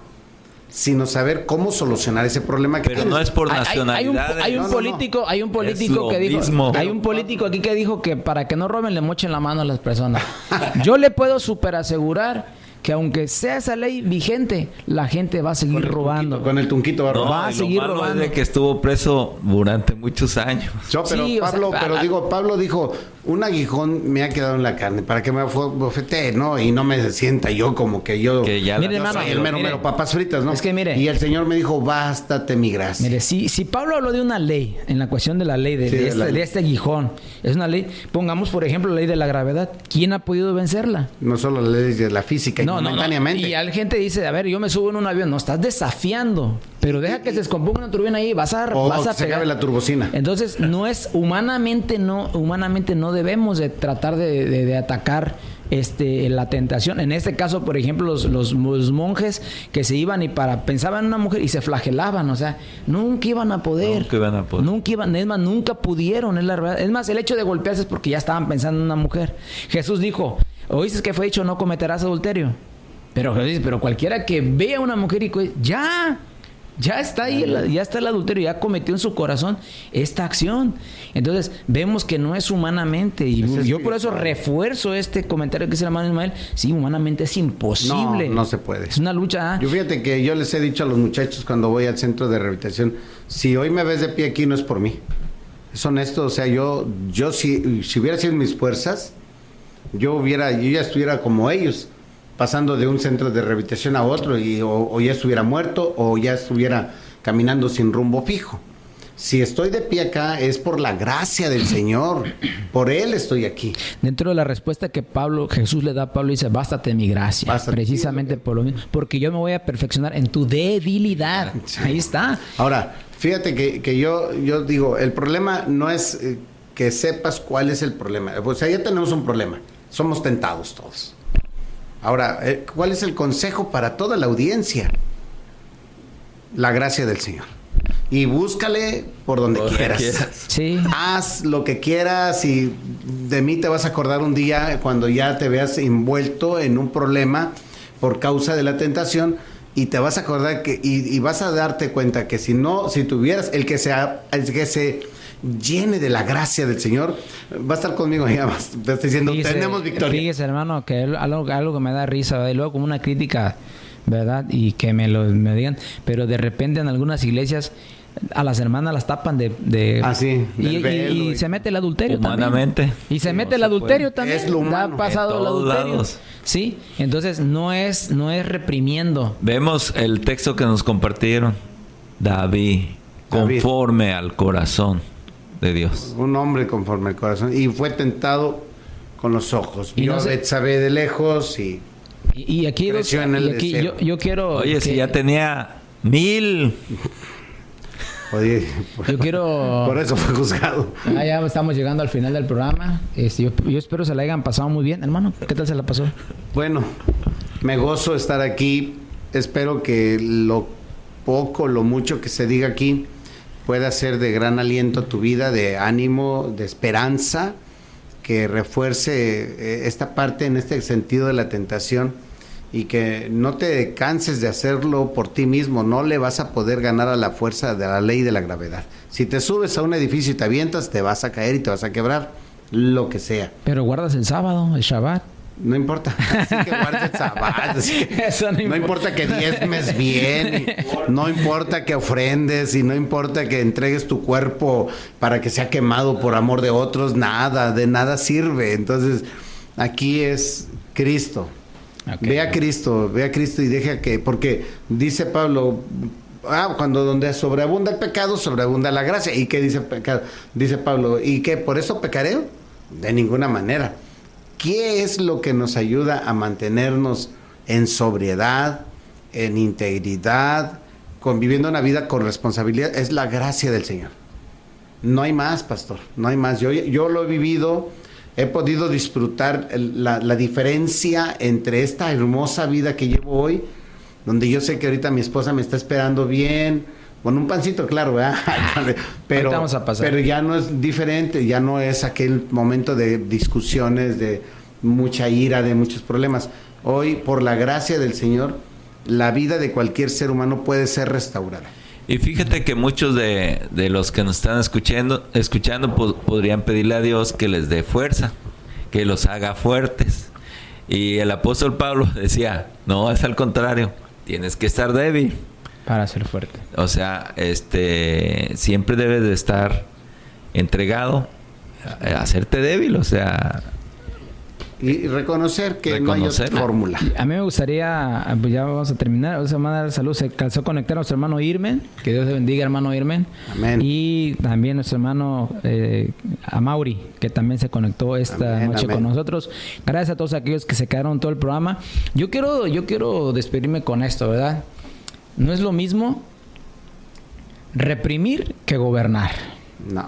sino saber cómo solucionar ese problema que Pero tienes. no es por Hay nacionalidad. un político Es lo que dijo, mismo. hay un político aquí que dijo que para que no roben le mochen la mano a las personas. Yo le puedo súper asegurar que aunque sea esa ley vigente, la gente va a seguir robando. Con el tunquito va a robar. Va a y seguir lo malo robando. es de que estuvo preso durante muchos años. Yo, pero Sí, o Pablo, sea, Pablo dijo, un aguijón me ha quedado en la carne, para que me bofetee, ¿no? Y no me sienta yo como que yo, Que ya Mire, yo hermano, soy el mero, mire. mero papas fritas, ¿no? Es que mire. Y el Señor me dijo, bástate mi gracia. Mire, si Pablo habló de una ley, en la cuestión de la ley, Sí, de este aguijón, es una ley, pongamos por ejemplo la ley de la gravedad, ¿quién ha podido vencerla? No solo la ley de la física, momentáneamente. Y la gente dice, a ver, yo me subo en un avión, no, estás desafiando, pero deja que se descomponga una turbina ahí, vas a O que se pegar. acabe la turbocina. Entonces, humanamente no debemos de tratar de atacar la tentación. En este caso, por ejemplo, los monjes que se iban y pensaban en una mujer y se flagelaban, o sea, nunca iban a poder. Nunca pudieron, es la verdad. Es más, el hecho de golpearse es porque ya estaban pensando en una mujer. Jesús dijo, ¿oíste que fue dicho no cometerás adulterio? Pero Jesús dice, pero cualquiera que vea a una mujer y ya está ahí, ya está el adulterio, ya cometió en su corazón esta acción. Entonces, vemos que no es humanamente. Y yo por eso refuerzo este comentario que dice el hermano Ismael. Sí, humanamente es imposible. No se puede. Es una lucha. Yo fíjate que yo les he dicho a los muchachos cuando voy al centro de rehabilitación, si hoy me ves de pie aquí no es por mí. Es honesto, o sea, yo si hubiera sido mis fuerzas, yo ya estuviera como ellos, pasando de un centro de rehabilitación a otro o ya estuviera muerto o ya estuviera caminando sin rumbo fijo. Si estoy de pie acá es por la gracia del Señor, por Él estoy aquí. Dentro de la respuesta que Jesús le da a Pablo, dice, bástate mi gracia. Bástate. Precisamente por lo mismo, porque yo me voy a perfeccionar en tu debilidad. Sí. Ahí está. Ahora, fíjate que yo digo, el problema no es que sepas cuál es el problema. O sea, ya tenemos un problema. Somos tentados todos. Ahora, ¿cuál es el consejo para toda la audiencia? La gracia del Señor. Y búscale por donde quieras. Sí. Haz lo que quieras y de mí te vas a acordar un día cuando ya te veas envuelto en un problema por causa de la tentación y te vas a acordar y vas a darte cuenta que si tuvieras el que se llene de la gracia del Señor, va a estar conmigo ya más. Te estoy diciendo, tenemos victoria. Fíjese, hermano, que algo que me da risa, ¿verdad? Y luego como una crítica, ¿verdad? Y que me digan, pero de repente en algunas iglesias a las hermanas las tapan de sí, del velo y se mete el adulterio humanamente. también. Y se mete el adulterio también. Es lo humano. Ha pasado En el todos adulterio. lados. Sí, entonces no es reprimiendo. Vemos el texto que nos compartieron. David, conforme al corazón de Dios. Un hombre conforme al corazón. Y fue tentado con los ojos. Y Vio no a sé- Betsabé de lejos Y aquí, Creció en el aquí deseo. yo quiero... Oye, si que- ya tenía 1000. Oye, Yo quiero... por eso fue juzgado. Ya estamos llegando al final del programa. Yo espero se la hayan pasado muy bien. Hermano, ¿qué tal se la pasó? Bueno, me gozo estar aquí. Espero que lo mucho que se diga aquí pueda ser de gran aliento a tu vida, de ánimo, de esperanza, que refuerce esta parte en este sentido de la tentación y que no te canses de hacerlo por ti mismo. No le vas a poder ganar a la fuerza de la ley de la gravedad. Si te subes a un edificio y te avientas, te vas a caer y te vas a quebrar, lo que sea. Pero guardas el sábado, el Shabbat. No importa, así que guardes el Shabbat, así que Eso no no importa que diezmes bien, no importa que ofrendes y no importa que entregues tu cuerpo para que sea quemado por amor de otros, de nada sirve. Entonces, aquí es Cristo. Okay. Ve a Cristo y deja que, porque dice Pablo, donde sobreabunda el pecado, sobreabunda la gracia. ¿Y qué dice pecado? Dice Pablo, ¿y qué? ¿Por eso pecaré? De ninguna manera. ¿Qué es lo que nos ayuda a mantenernos en sobriedad, en integridad, conviviendo una vida con responsabilidad? Es la gracia del Señor. No hay más, pastor, no hay más. Yo lo he vivido, he podido disfrutar la diferencia entre esta hermosa vida que llevo hoy, donde yo sé que ahorita mi esposa me está esperando bien, con un pancito, claro, ¿verdad? pero vamos a pasar. Pero ya no es diferente, ya no es aquel momento de discusiones, de mucha ira, de muchos problemas. Hoy, por la gracia del Señor, la vida de cualquier ser humano puede ser restaurada. Y fíjate que muchos de los que nos están escuchando podrían pedirle a Dios que les dé fuerza, que los haga fuertes. Y el apóstol Pablo decía, no, es al contrario, tienes que estar débil. Para ser fuerte. O sea, siempre debes de estar entregado a hacerte débil, o sea... Y reconocer que no hay otra fórmula. A mí me gustaría, pues ya vamos a terminar, vamos a mandar salud, se calzó conectar a nuestro hermano Irmen, que Dios le bendiga, hermano Irmen. Amén. Y también nuestro hermano Amauri, que también se conectó esta noche con nosotros. Gracias a todos aquellos que se quedaron todo el programa. Yo quiero despedirme con esto, ¿verdad? No es lo mismo reprimir que gobernar. No.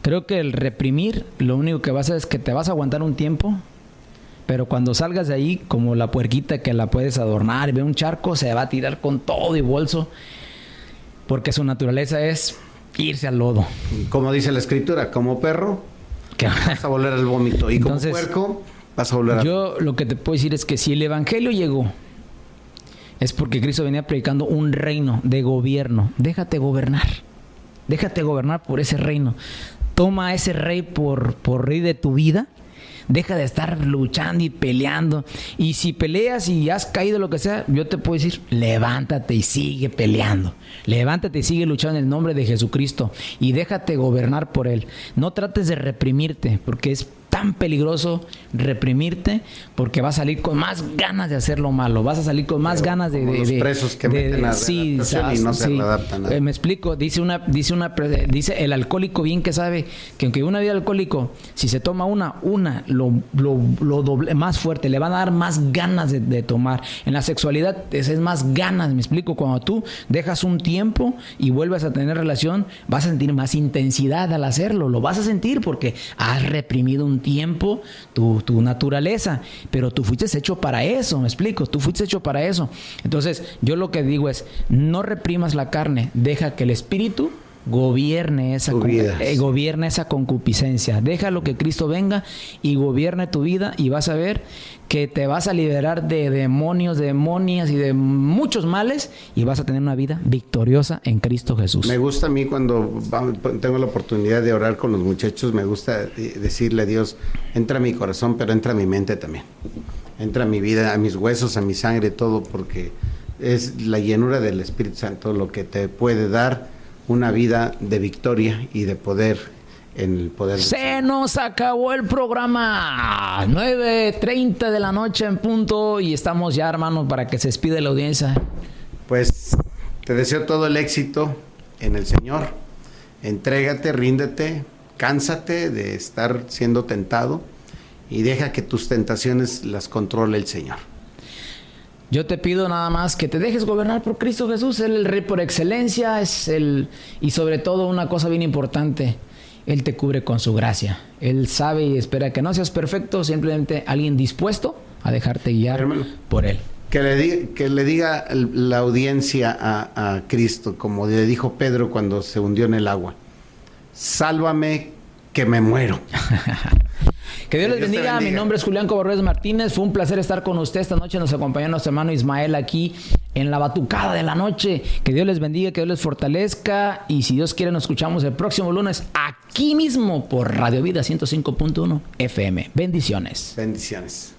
Creo que el reprimir, lo único que va a hacer es que te vas a aguantar un tiempo, pero cuando salgas de ahí, como la puerquita que la puedes adornar y ve un charco, se va a tirar con todo y bolso, porque su naturaleza es irse al lodo. Como dice la escritura, como perro vas a volver al vómito, y entonces, como puerco vas a volver a... Yo lo que te puedo decir es que si el evangelio llegó, es porque Cristo venía predicando un reino de gobierno. Déjate gobernar por ese reino. Toma a ese rey por rey de tu vida. Deja de estar luchando y peleando. Y si peleas y has caído lo que sea, yo te puedo decir, levántate y sigue peleando. Levántate y sigue luchando en el nombre de Jesucristo. Y déjate gobernar por Él. No trates de reprimirte, porque es tan peligroso reprimirte, porque vas a salir con más ganas de hacer lo malo, vas a salir con más ganas de los presos que meten a y no se adaptan. Me explico, dice el alcohólico bien que sabe que aunque una vida alcohólico, si se toma lo doble más fuerte, le van a dar más ganas de tomar. En la sexualidad es más ganas, me explico, cuando tú dejas un tiempo y vuelves a tener relación, vas a sentir más intensidad al hacerlo, lo vas a sentir porque has reprimido un tiempo tu naturaleza, pero tú fuiste hecho para eso, me explico, tú fuiste hecho para eso. Entonces yo lo que digo es, no reprimas la carne, deja que el espíritu gobierne esa concupiscencia. Deja lo que Cristo venga y gobierne tu vida, y vas a ver que te vas a liberar de demonios, demonias y de muchos males, y vas a tener una vida victoriosa en Cristo Jesús. Me gusta a mí cuando tengo la oportunidad de orar con los muchachos, me gusta decirle a Dios, entra a mi corazón, pero entra a mi mente también. Entra a mi vida, a mis huesos, a mi sangre, todo, porque es la llenura del Espíritu Santo lo que te puede dar una vida de victoria y de poder en el poder. Se nos acabó el programa. 9:30 de la noche en punto, y estamos ya, hermanos, para que se despide la audiencia. Pues te deseo todo el éxito en el Señor. Entrégate, ríndete, cánsate de estar siendo tentado y deja que tus tentaciones las controle el Señor. Yo te pido nada más que te dejes gobernar por Cristo Jesús. Él es el Rey por excelencia, y sobre todo una cosa bien importante, Él te cubre con su gracia. Él sabe y espera que no seas perfecto, simplemente alguien dispuesto a dejarte guiar por Él. Que le diga la audiencia a Cristo, como le dijo Pedro cuando se hundió en el agua: sálvame que me muero. Que Dios les bendiga. Mi nombre es Julián Cobarrubias Martínez. Fue un placer estar con usted esta noche. Nos acompañó nuestro hermano Ismael aquí en la batucada de la noche. Que Dios les bendiga, que Dios les fortalezca. Y si Dios quiere, nos escuchamos el próximo lunes aquí mismo por Radio Vida 105.1 FM. Bendiciones. Bendiciones.